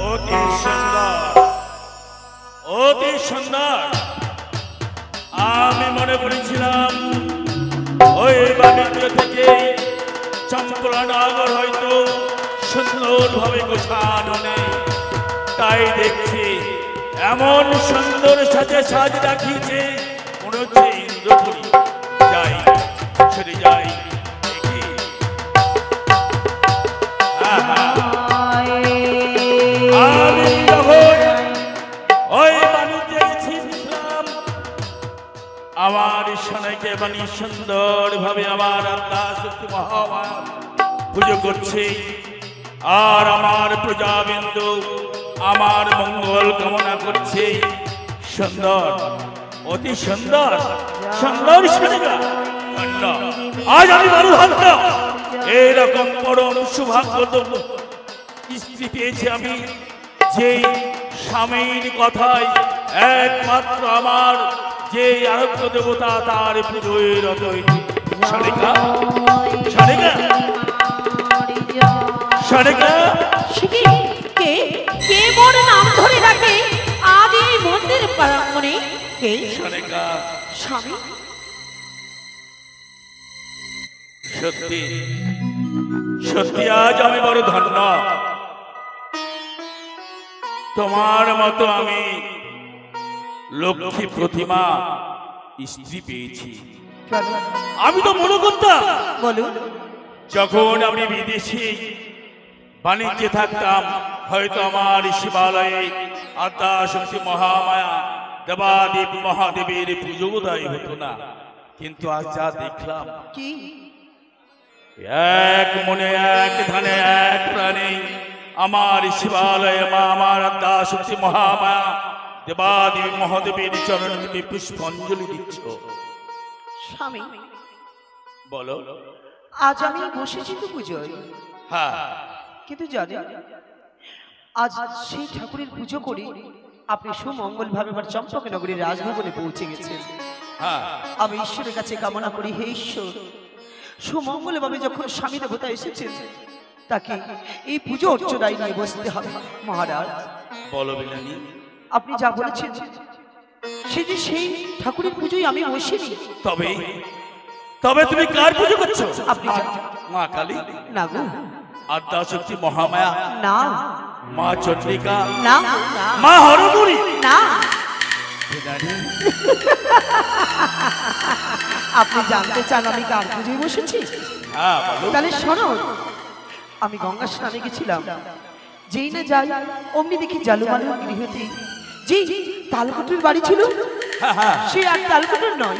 [SPEAKER 5] অতি সুন্দর, অতি সুন্দর। আমি মনে করেছিলাম ওই বাণিজ্য থেকে চম্পলা নগর হয়তো সুন্দরভাবে গোছানো নেই, তাই দেখছি এমন সুন্দর সাজে সাজ রাখিয়েছে মনে হচ্ছে ইন্দ্রপুরী। যাই সরে যাই দেখি। আমি যখন ওই বাণিজ্যে গেছিলাম আমার সোনাইকে বাণী সুন্দর ভাবে আমার আল্লাহ শক্তি মহামায়া পুজো করছে, আর আমার প্রজাবিন্দু আমার মঙ্গল কামনা করছে। সুন্দর, অতি সুন্দর, সুন্দর সোনিকা। আজ আমি বড় ধন্য, এরকম পরম সৌভাগ্য স্ত্রী পেয়েছি আমি, যে স্বামীর কথায় একমাত্র আমার যে আরাধ্য দেবতা তার পুজোয় রত হয়েছে। সোনিকা, সোনিকা, সোনিকা।
[SPEAKER 2] কে কে মোর নাম ধরে ডাকে আজ এই মন্দির প্রাঙ্গণে? কে?
[SPEAKER 5] সোনিকা,
[SPEAKER 2] স্বামী,
[SPEAKER 5] সত্যি সত্যি আজ আমি বড় ধন্য, তোমার মতো আমি লক্ষ্মী প্রতিমা স্ত্রী পেয়েছি। আমি তো মনে করতাম
[SPEAKER 2] বলুন।
[SPEAKER 5] যখন আমি বিদেশি বাণিজ্যে থাকতাম হয়তো আমার শিবালয়ে আদ্যা শক্তি মহামায়া দেবাদেব মহাদেবের পুজো উদয় হতো না, কিন্তু আজ যা দেখলাম
[SPEAKER 2] কি?
[SPEAKER 5] এক মনে এক ধানে এক প্রাণে আমার শিবালয়ে মা আমার আদ্যা শক্তি মহামায়া দেবাদেব মহাদেবের চরণে তুমি পুষ্পাঞ্জলি দিচ্ছ।
[SPEAKER 2] স্বামী,
[SPEAKER 5] বলো।
[SPEAKER 2] আজ আমি বসেছি তো পুজোয়,
[SPEAKER 5] হ্যাঁ,
[SPEAKER 2] কিন্তু জানি আজ সেই ঠাকুরের পুজো করি আপনি সুমঙ্গল ভাবে আমার চম্পক নগরীর রাজভবনে পৌঁছে গেছেন।
[SPEAKER 5] হ্যাঁ,
[SPEAKER 2] আমি ঈশ্বরের কাছে কামনা করি, হে ঈশ্বর, সুমঙ্গল ভাবে যখন স্বামী দেবতা এসেছেন তাকে এই পুজো অর্চনায় নিয়ে বসতে হবে। মহারাজ,
[SPEAKER 5] বলো বিনানি।
[SPEAKER 2] আপনি যা বলেছেন সে যে সেই ঠাকুরের পুজোয় আমি বসিনি।
[SPEAKER 5] তবে তবে তুমি কার পুজো করছো?
[SPEAKER 2] আপনি জানেন?
[SPEAKER 5] মা কালী,
[SPEAKER 2] না গো,
[SPEAKER 5] আদ্যা শক্তি মহামায়া,
[SPEAKER 2] না
[SPEAKER 5] মা চন্দ্রিকা,
[SPEAKER 2] না
[SPEAKER 5] মা হরমুড়ি,
[SPEAKER 2] না।
[SPEAKER 5] বিনানি,
[SPEAKER 2] আপনি জানতে চান আমি কার পুজোয় বসেছি?
[SPEAKER 5] হ্যাঁ বলো।
[SPEAKER 2] তাহলে শোনো, আমি গঙ্গা স্নানে গেছিলাম, যেই না যাই অমনি দেখি জালুমালুর গৃহতে যে তালকুটির বাড়ি ছিল, সে আর তালকুটির নয়,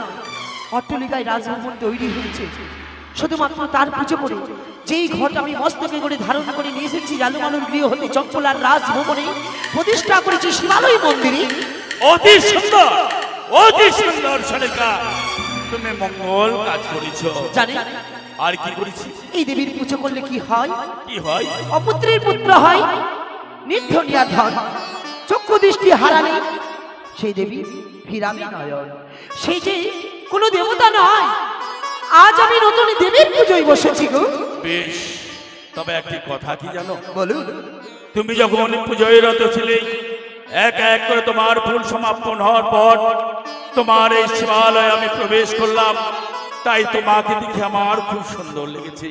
[SPEAKER 2] অট্টলিকায় রাজভবন তৈরি হয়েছে শুধুমাত্র তার পুজো করে। যেই ঘট আমি মস্তকে করে ধারণ করে নিয়ে এসেছি জালুমালুর গৃহ হতে চম্পলার রাজভবনে প্রতিষ্ঠা করেছি শিবালয় মন্দিরে।
[SPEAKER 5] অতি সুন্দর, অতি সুন্দর সোনিকা, তুমি মঙ্গল কাজ করেছো।
[SPEAKER 2] জানেন
[SPEAKER 5] আর কি করেছি?
[SPEAKER 2] এই দেবীর পুজো করলে কি হয়?
[SPEAKER 5] কি হয়?
[SPEAKER 2] অপুত্রের পুত্র হয়, নির্ধনিয়া ধন, চক্ষু দৃষ্টি হারানি সেই দেবী ফিরামি নয়ন। সেই যে কোনো দেবতা নয়, আজ আমি নতুন দেবীর পুজোয় বসেছি গো।
[SPEAKER 5] বেশ, তবে একটি কথা কি জানো?
[SPEAKER 2] বলুন।
[SPEAKER 5] তুমি যখন পুজোয় রত ছিলে, এক এক করে তোমার ফুল সমাপন হওয়ার পর তোমার এই শিবালয়ে আমি প্রবেশ করলাম, তাই তোমাকে দেখে আমার খুব সুন্দর লেগেছে।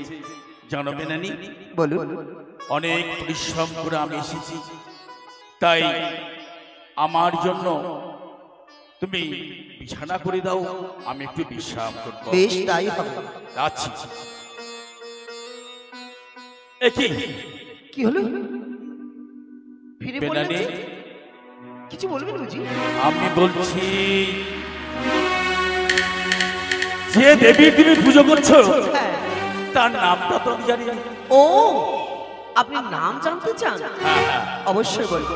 [SPEAKER 5] জানো বিনানি,
[SPEAKER 2] বলুন।
[SPEAKER 5] অনেক পরিশ্রম করে আমি এসেছি, তাই আমার জন্য তুমি বিছানা করে দাও, আমি একটু বিশ্রাম করব।
[SPEAKER 2] বেশ, তাই হবে।
[SPEAKER 5] যাচ্ছি। একই
[SPEAKER 2] কি হলো? ফিরে বললেন
[SPEAKER 5] বিনানি,
[SPEAKER 2] যে? কিছু বলবেন বুঝি?
[SPEAKER 5] আমি বলছি যে দেবী তুমি পুজো করছো
[SPEAKER 2] হ্যাঁ।
[SPEAKER 5] তার নামটা তো আমি জানি না।
[SPEAKER 2] ও, আপনি নাম জানতে চান?
[SPEAKER 5] হ্যাঁ, হ্যাঁ।
[SPEAKER 2] অবশ্যই বলবো।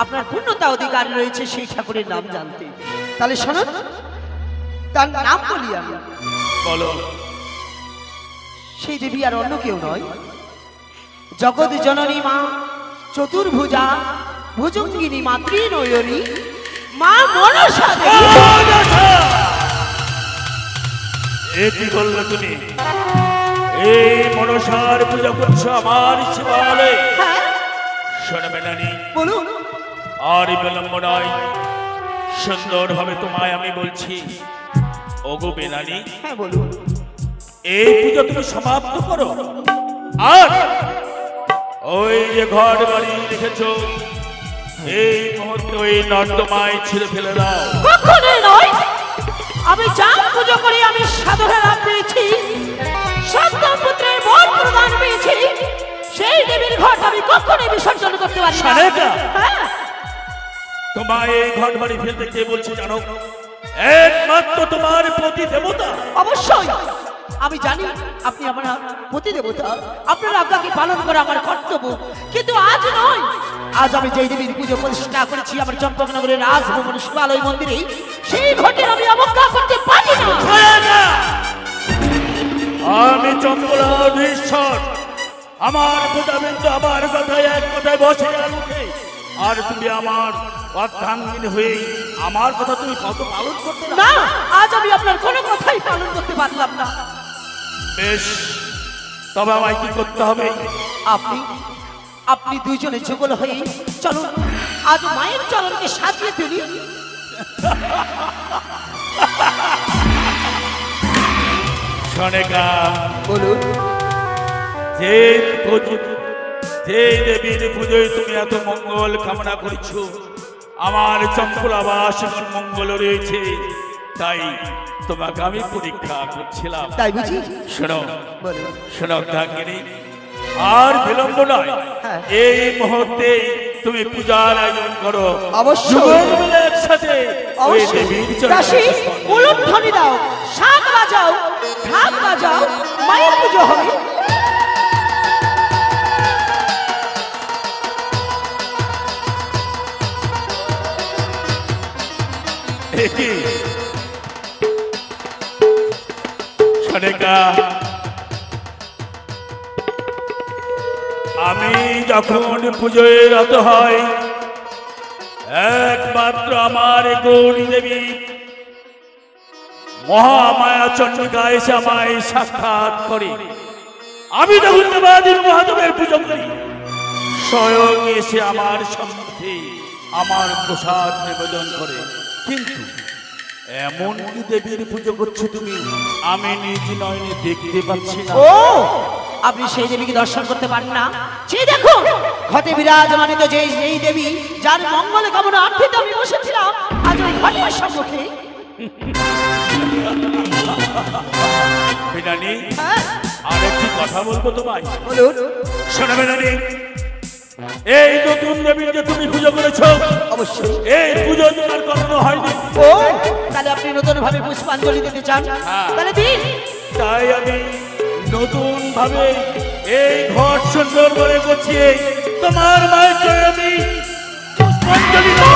[SPEAKER 2] আপনার পূর্ণতা অধিকার রয়েছে সেই ঠাকুরের নাম জানতে। তাহলে শুনুন, তার নাম বলি আমি।
[SPEAKER 5] বলো।
[SPEAKER 2] সেই দেবী আর অন্য কেউ নয়, জগৎ জননী মা চতুর্ভুজা ভুজঙ্গিনী মাতৃনয়নী মা মনসা দেবী।
[SPEAKER 5] এ কি বললে তুমি? এই মনসার পূজা করছো আমার শিবালয়ে?
[SPEAKER 2] হ্যাঁ
[SPEAKER 5] শোনবে নানি,
[SPEAKER 2] বলুন।
[SPEAKER 5] আর বিলম্ব নয়, সুন্দরভাবে তোমায় আমি বলছি, ওগো বেনানি,
[SPEAKER 2] হ্যাঁ বলুন।
[SPEAKER 5] এই পূজা তুমি সমাপ্ত করো। আর ওই যে ঘর বাড়ি রেখেছো, এই মুহূর্তে ওই নর্দমায় ছিঁড়ে ফেলে দাও।
[SPEAKER 2] কখনোই নয়। আমি যা পুজো করি আমি সাধনা লাভ পেয়েছি, সন্তান পুত্রের বর প্রদান পেয়েছি, সেই দেবীর ঘট আমি কখনোই বিসর্জন করতে পারি না।
[SPEAKER 5] সারেকা,
[SPEAKER 2] হ্যাঁ
[SPEAKER 5] তোমায় এই ঘর বাড়ি ফেলতে কে বলছে জানো? একমাত্র তোমার প্রতি দেবতা।
[SPEAKER 2] অবশ্যই আমি জানি আপনি আমার প্রতি দেবতা, আপনার আজ্ঞাকে পালন করা আমার কর্তব্য, কিন্তু আজ নয়। আজ আমি যেই দেবীর পুজো প্রতিষ্ঠা করেছি আমার চম্পকনগরের রাজভবন শিবালয় মন্দিরে, সেই ঘটের আমি অবজ্ঞা করতে পারি না।
[SPEAKER 5] সারেকা, আমি চম্পলাধীশ্বর, আমার প্রজাবৃন্দ আমার কথায় এক কথায় বসে আলুকে, আর তুমি আমার অর্ধাঙ্গিন হয়ে আমার কথা তুমি কত পালন করতে না?
[SPEAKER 2] না, আজ আমি আপনার কোনো কথাই পালন করতে পারলাম না।
[SPEAKER 5] বেশ, তবে আমায় কি করতে হবে?
[SPEAKER 2] আপনি আপনি দুইজনে যুগল হয়ে চলুন, আজ মায়ের চরণকে সাজিয়ে তুলি।
[SPEAKER 5] সনেকা,
[SPEAKER 2] বলুন।
[SPEAKER 5] যে দেবীর পুজোয় তুমি এত মঙ্গল কামনা করছো, আমার চম্পলাবাস মঙ্গল রয়েছে, তাই তোমাকে আমি পরীক্ষা করছিলাম।
[SPEAKER 2] তাই বুঝি?
[SPEAKER 5] শোনো
[SPEAKER 2] বলুন।
[SPEAKER 5] শোনো ধাঙ্গিনী, আর বিলম্ব নয়,
[SPEAKER 2] হ্যাঁ।
[SPEAKER 5] এই মুহূর্তে তুমি পূজার আয়োজন করো।
[SPEAKER 2] অবশ্যই।
[SPEAKER 5] যুগল মিলে একসাথে ওই
[SPEAKER 2] অবশ্যই।
[SPEAKER 5] দেবীর চরণে
[SPEAKER 2] দাসী,
[SPEAKER 5] পুষ্পাঞ্জলি
[SPEAKER 2] উলুধ্বনি দাও, শাঁখ বাজাও, ঢাক বাজাও, মায়ের পুজো হবে।
[SPEAKER 5] কি সনেকা, আমি যখন পুজোয় রত হয়, একমাত্র আমার গৌরী দেবী মহামায়া চন্ডিকা এসে আমায় সাক্ষাৎ করে। আমি যখন দেবাদির মহাদেবের পুজো করি, স্বয়ং এসে আমার সম্মুখে আমার প্রসাদ নিবেদন করে। কিন্তু এমন কি দেবীর পুজো করছো তুমি, আমি নিজ নয়নে দেখতে পাচ্ছি না।
[SPEAKER 2] ও, আপনি সেই দেবীকে দর্শন করতে পারেন না? সেই দেখুন ঘটে বিরাজমানিত যেই দেবী, যার মঙ্গল কামনা অর্থে তো আমি বসেছিলাম আজ ওই ঘটের সম্মুখে।
[SPEAKER 5] বিনানি,
[SPEAKER 2] হ্যাঁ
[SPEAKER 5] আর একটি কথা বলবো তোমায়।
[SPEAKER 2] বলুন।
[SPEAKER 5] শোনো বিনানি, এই নতুন দেবীর যে তুমি পুজো করেছো,
[SPEAKER 2] অবশ্যই।
[SPEAKER 5] এই পুজো তোমার কখনো হয়নি।
[SPEAKER 2] ও, তাহলে আপনি নতুন ভাবে পুষ্পাঞ্জলি দিতে চান?
[SPEAKER 5] হ্যাঁ।
[SPEAKER 2] তাহলে দিন।
[SPEAKER 5] তাই আমি নতুন ভাবে এই ঘর সুন্দর করে গুছিয়ে তোমার মায়ের চরণে আমি পুষ্পাঞ্জলি দেব।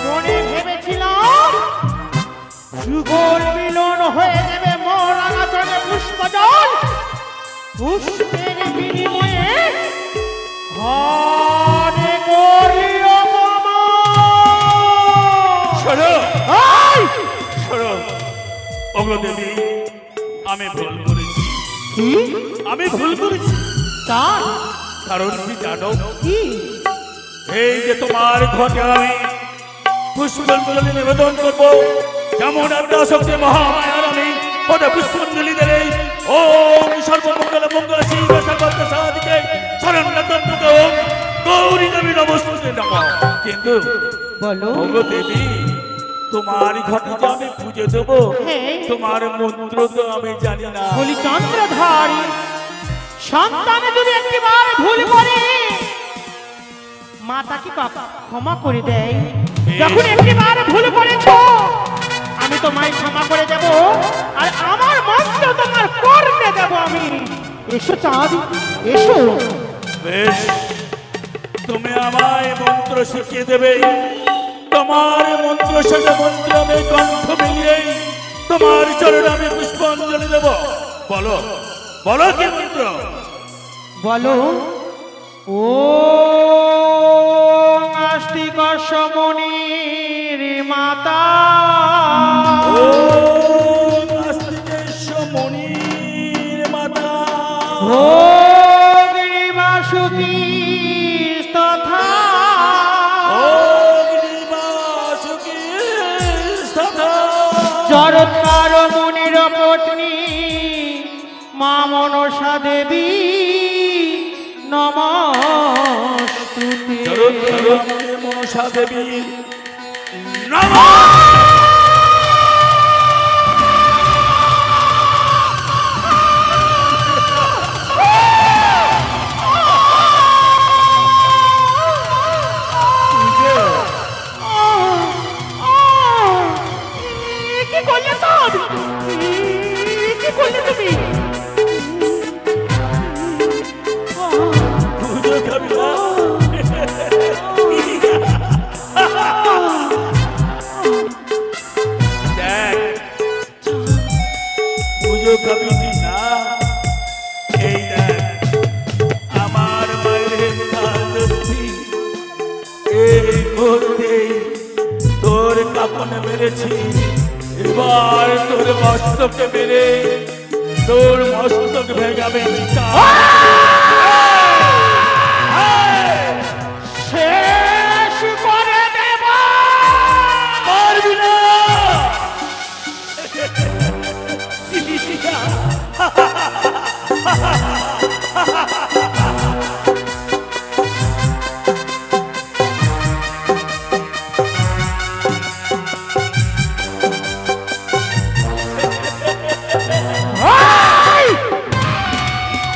[SPEAKER 7] মনে ভেবেছিলাম যুগল মিলন হয়ে যাবে মোর আগাছনে পুষ্পজল, পুষ্পের বিনিময়ে ঘরে গড়লি
[SPEAKER 5] শোনো, শোনো, ওগো দেবী, আমি ভুল করেছি। আমি ভুল করেছি, কারণ কি জানো? এই যে তোমার ঘটে আমি পুষ্পাঞ্জলি নিবেদন করবো, যেমন একটা শক্তি মহামায়ার আমি ওদের পুষ্পাঞ্জলি দেই। ওম সর্বমঙ্গল মঙ্গল শিব সর্বত্র সাধিকে শরণ্যতন্ত্র ওম গৌরী দেবী নমস্তে নমঃ। কিন্তু
[SPEAKER 2] বলো।
[SPEAKER 5] ওগো দেবী, তোমার ঘটে যে আমি পুজো দেবো, তোমার মন্ত্র তো আমি জানি না।
[SPEAKER 7] বলি চন্দ্রধারী সন্তান যদি একটিবার ভুল করে মাতা কি ক্ষমা করে দেয়? যখন একটিবার ভুল করেছ, আমি এসো চাঁদ এসো।
[SPEAKER 5] বেশ, তুমি আমায় মন্ত্র শিখিয়ে দেবে। তোমার মন্ত্র সাথে মন্ত্র আমি কণ্ঠ মিলিয়ে তোমার চরণে আমি পুষ্পাঞ্জলি দেব। বলো বলো কি মন্ত্র?
[SPEAKER 7] বলো। ও আস্তিক সমনির মাতা,
[SPEAKER 5] ও নাস্তিকেশ মনির মাতা,
[SPEAKER 7] ও গিরিবাসুকি তথা
[SPEAKER 5] অগ্নিবাসুকি স্তথা,
[SPEAKER 7] জরৎকার মুনির পত্নী মা মনসা দেবী নমস্তুতে।
[SPEAKER 5] জগৎকারণে মনসা দেবী নমঃ।
[SPEAKER 7] কি করলে সব? কি করলে তুমি?
[SPEAKER 5] পুজো খাবি না? দেখ, পুজো খাবি না? এই দেখ, আমার মায়ের কালদস্তি এই মুহূর্তেই তোর কাপড়ে মেরেছি। এবার তোর মস্তকে মেরে তোর মস্তক ভেঙাবে।
[SPEAKER 7] শেষ করে দেব।
[SPEAKER 5] পারবি না।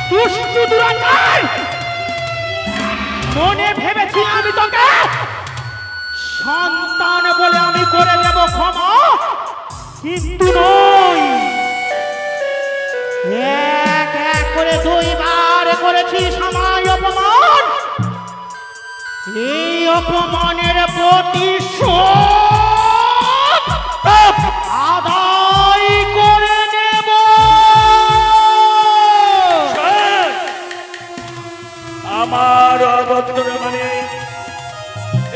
[SPEAKER 7] দুষ্টু দুরাচার! মনে ভেবেছি আমি তোকে সন্তান বলে আমি করে দেব ক্ষমা, কিন্তু নই। এক এক করে দুইবার করেছি সময় অপমান। এই অপমানের প্রতিশোধ আদায় করে নেব।
[SPEAKER 5] আমার অভদ্র মানে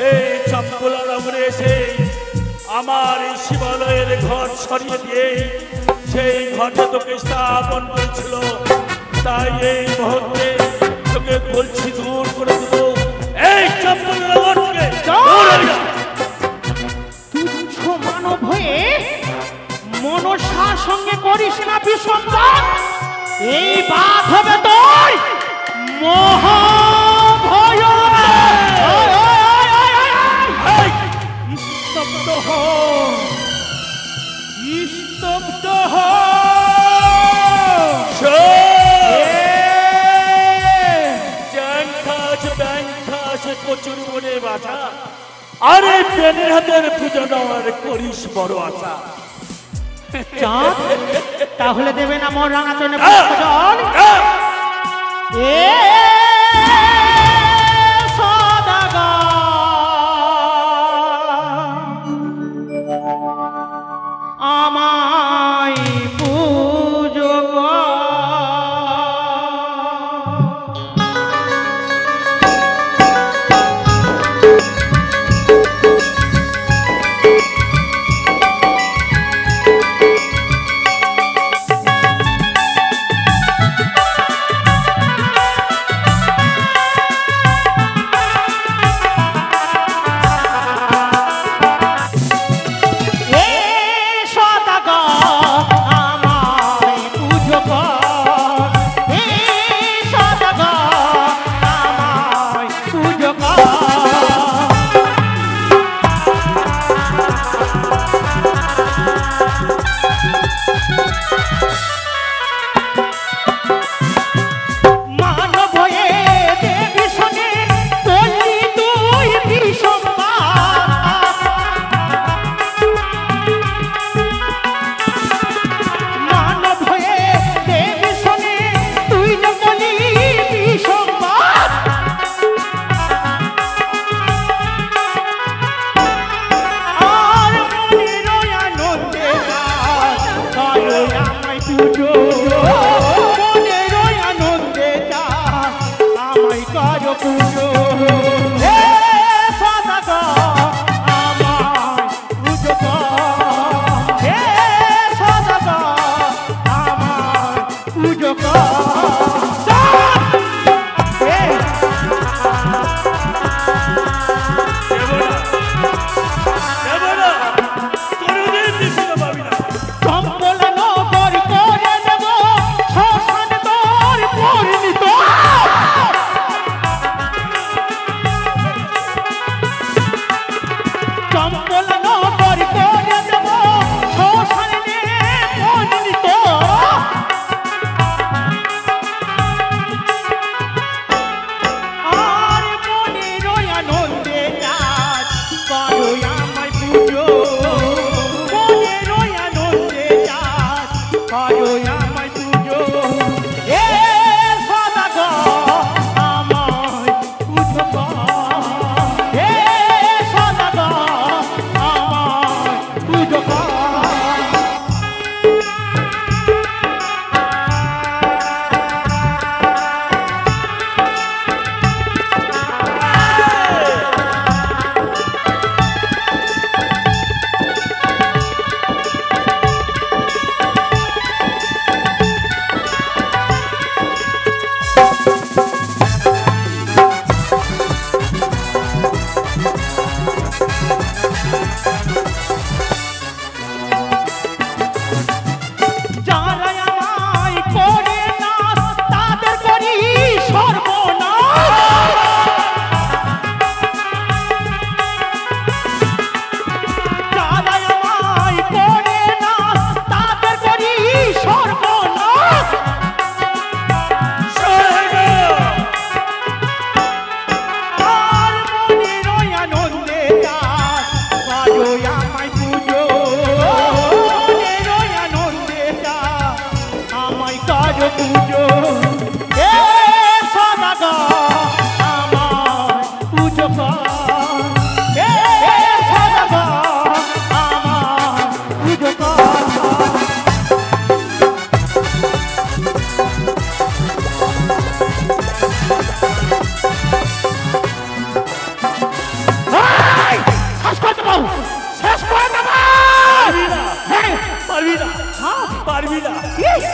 [SPEAKER 5] এই চম্পলার উপরে এসে আমার এই শিবালয়ের ঘর সরিয়ে দিয়ে সেই ঘটে তোকে স্থাপন করেছিল। তাই এই মুহূর্তে তোকে বলছি দূর করে দেবো এই চম্পলার ঘরকে।
[SPEAKER 7] তুচ্ছ মানব হয়ে মনসার সঙ্গে করিস না বিসম্বাদ। এই বাদ হবে তোর মহাভয়। স্তব্ধ হ, স্তব্ধ হ।
[SPEAKER 5] প্রচুর মনে বাসা, আরে পেনের হাতের পুজো দেওয়ার করিস বড় আশা।
[SPEAKER 7] চাঁদ তাহলে দেবে না মোর রাঙাচরণে জল? এ আমায় পুজো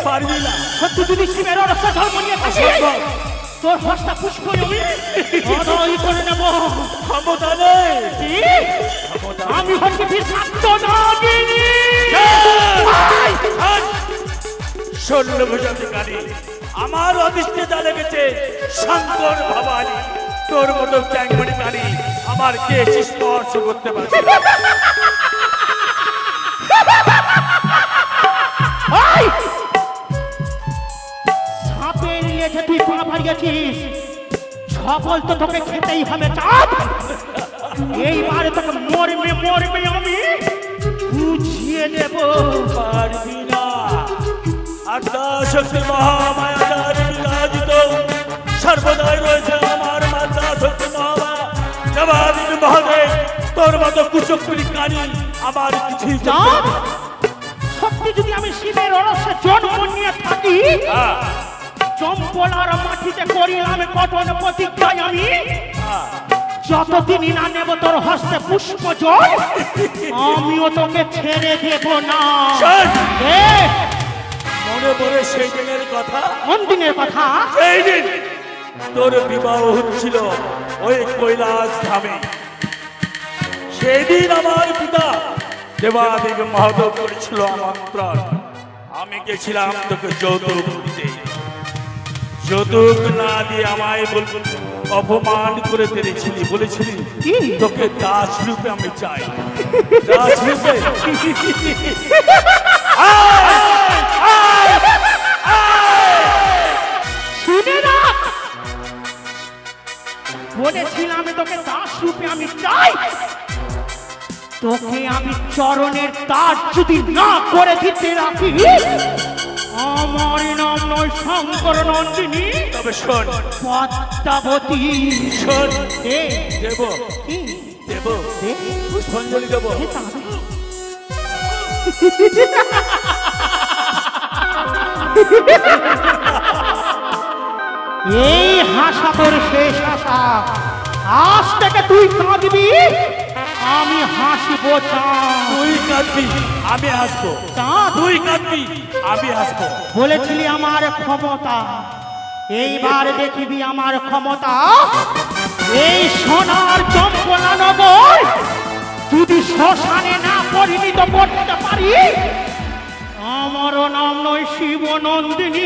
[SPEAKER 5] পারবি না।
[SPEAKER 7] সত্যি যদি শিবের রসে ধর্ম নিয়ে থাকি তোর হস্তা পুষ্প আমি আদায় করে নেব।
[SPEAKER 5] ক্ষমতা নেই।
[SPEAKER 7] কি? আমি হচ্ছি বিষাক্ত নাগিনী।
[SPEAKER 5] শল্যভূষাধিকারী আমার অদৃষ্টে যা লেগেছে শঙ্কর ভবানী, তোর মতো ট্যাঙ্গমণি প্রাণী আমার কে স্পর্শ করতে পারবে না।
[SPEAKER 7] সাপের লেজে তুই পা বাড়িয়েছিস, সফল তো তোকে খেতেই হবে। চাপ এইবারে তোকে মরবে মরবে আমি বুঝিয়ে দেব।
[SPEAKER 5] পারবি না। আদ্যা শক্তি মহামায়ার বিরাজিত সর্বদাই রয়েছে আমার মাতা শক্তি মহামায়া দেবাদিন মহাদেব, তোর মতো কুচক্রি কানি আমার কিছুই
[SPEAKER 7] চাপ সত্যি যদি আমি শিবের রসে জন্ম নিয়ে থাকি চম্পলার মাটিতে করিলাম কঠোর প্রতিজ্ঞায় আমি যতদিনই না নেব তোর হস্তে পুষ্প জল আমিও তোকে ছেড়ে দেব না।
[SPEAKER 5] মনে পড়ে সেই দিনের কথা?
[SPEAKER 7] কোন দিনের কথা?
[SPEAKER 5] সেই দিন তোর বিবাহ হচ্ছিল ওই কৈলাস ধামে। সেদিন আমার পিতা দেবাদেব মহাদেব করেছিল আমন্ত্রণ, আমি গেছিলাম তোকে যৌতুক দিতে। যৌতুক না দিয়ে আমায় অপমান করে তেড়েছিলি, বলেছিলি তোকে দাস রূপে আমি চাই। দাস রূপে
[SPEAKER 7] শুনে রাখ, বলেছিলাম তোকে দাস রূপে আমি চাই। তোকে আমি চরণের তার যদি না করে দিতে রাখি আমার নাম নয় শঙ্কর নন্দিনী,
[SPEAKER 5] তবে শোন
[SPEAKER 7] পদ্মাবতী।
[SPEAKER 5] শোন
[SPEAKER 7] এ
[SPEAKER 5] দেব
[SPEAKER 7] কি?
[SPEAKER 5] দেব পুষ্পাঞ্জলি দেব।
[SPEAKER 7] এই হাসা তোর শেষ হাসা। আজ থেকে তুই কাঁদবি আমি হাসিব।
[SPEAKER 5] তুই কাঁদবি আমি হাসবো, তুই কাঁদবি আমি হাসবো।
[SPEAKER 7] বলেছিলি আমার ক্ষমতা, এইবার দেখিবি আমার ক্ষমতা। এই সোনার চম্পলা নগর যদি শ্মশানে না পরিণত করতে পারি আমার নাম নয় শিব নন্দিনী।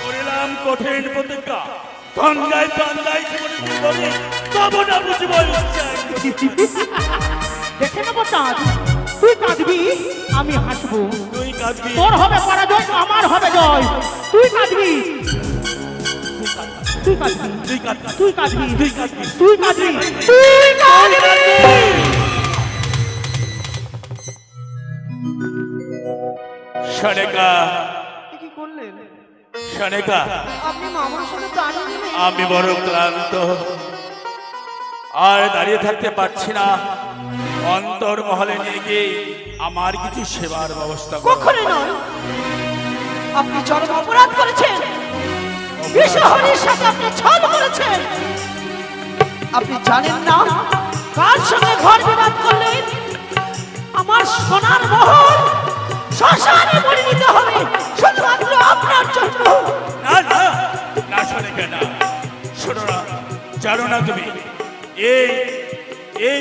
[SPEAKER 5] করিলাম কঠিন প্রতিজ্ঞা, গঙ্গায় গঙ্গায় তবু না বুঝিব।
[SPEAKER 7] দেখে নেবো চাঁদ, তুই কাঁদবি আমি হাসবো।
[SPEAKER 5] তুই কাঁদবি
[SPEAKER 7] তোর হবে পরাজয়, আমার হবে জয়। তুই কাঁদবি তুই কাঁদবি
[SPEAKER 5] তুই কাঁদবি
[SPEAKER 7] তুই কাঁদবি
[SPEAKER 5] তুই কাঁদবি
[SPEAKER 7] তুই কাঁদবি তুই কাঁদবি।
[SPEAKER 5] সনেকা
[SPEAKER 1] কি করলেন
[SPEAKER 5] সনেকা,
[SPEAKER 1] আপনি মামার সাথে দাঁড়িয়ে গেলেন?
[SPEAKER 5] আমি বড় ক্লান্ত, আর দাঁড়িয়ে থাকতে পারছি না। অন্তর মহলে নিয়ে গিয়ে আমার কিছু সেবার ব্যবস্থা করো।
[SPEAKER 1] কখনোই নয়, আপনি চরম অপরাধ করেছেন। বিশ্বহরির সাথে আপনি ছল করেছেন। আপনি জানেন না কার সঙ্গে ঘর বিবাদ করলেন? আমার সোনার মহল শ্মশানে পরিণত হবে শুধুমাত্র আপনার জন্য।
[SPEAKER 5] না না না সনেকা না, শোনো না, জানো না তুমি এই এই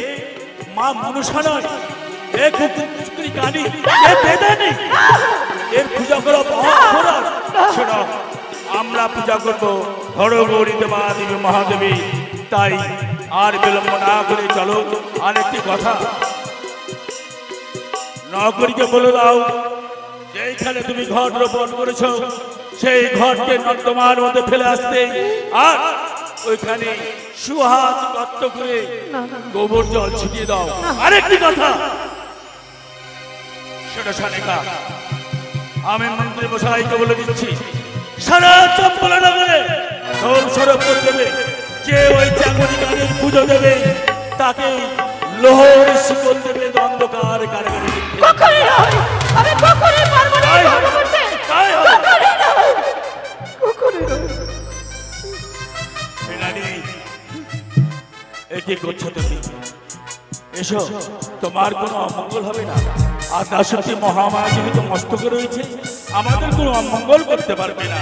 [SPEAKER 5] মা মনুষ্য নয়, এ কুকুরি কানি, এ বেদানি, এর পূজা করো অপরাধ। শোনো, আমরা পূজা করবো হর গৌরী দেবাদেবী মহাদেবী। তাই আর বিলম্ব না করে চলো। আরেকটি কথা, নগরীকে বলে দাও যেইখানে তুমি ঘট রোপণ করেছো সেই ঘরকে নর্দমার মধ্যে ফেলে আসতে, আর ওইখানে সুহাত গর্ত করে গোবর জল ছিটিয়ে দাও। আরেকটি কথা, সেটা সনেকা, আমি মন্ত্রী মশাইকে বলে দিচ্ছি, সারা চম্পলা নগরে ঢোল সরব করে দেবে। যে ওই চাকরি গানের পুজো দেবে তাকে লোহর শিকল দেবে, অন্ধকার কারাগারে।
[SPEAKER 1] কখনোই নয়, আমি কখনোই পারবো না এই কাজ করতে।
[SPEAKER 5] তাই হবে।
[SPEAKER 1] কখনোই নয়, কখনোই নয়।
[SPEAKER 5] সেনানি এটি করছো তুমি? এসো, তোমার কোনো অমঙ্গল হবে না। আর দাসতী মহামায়া যেহেতু মস্তকে রয়েছে, আমাদের কোনো অমঙ্গল করতে পারবে না।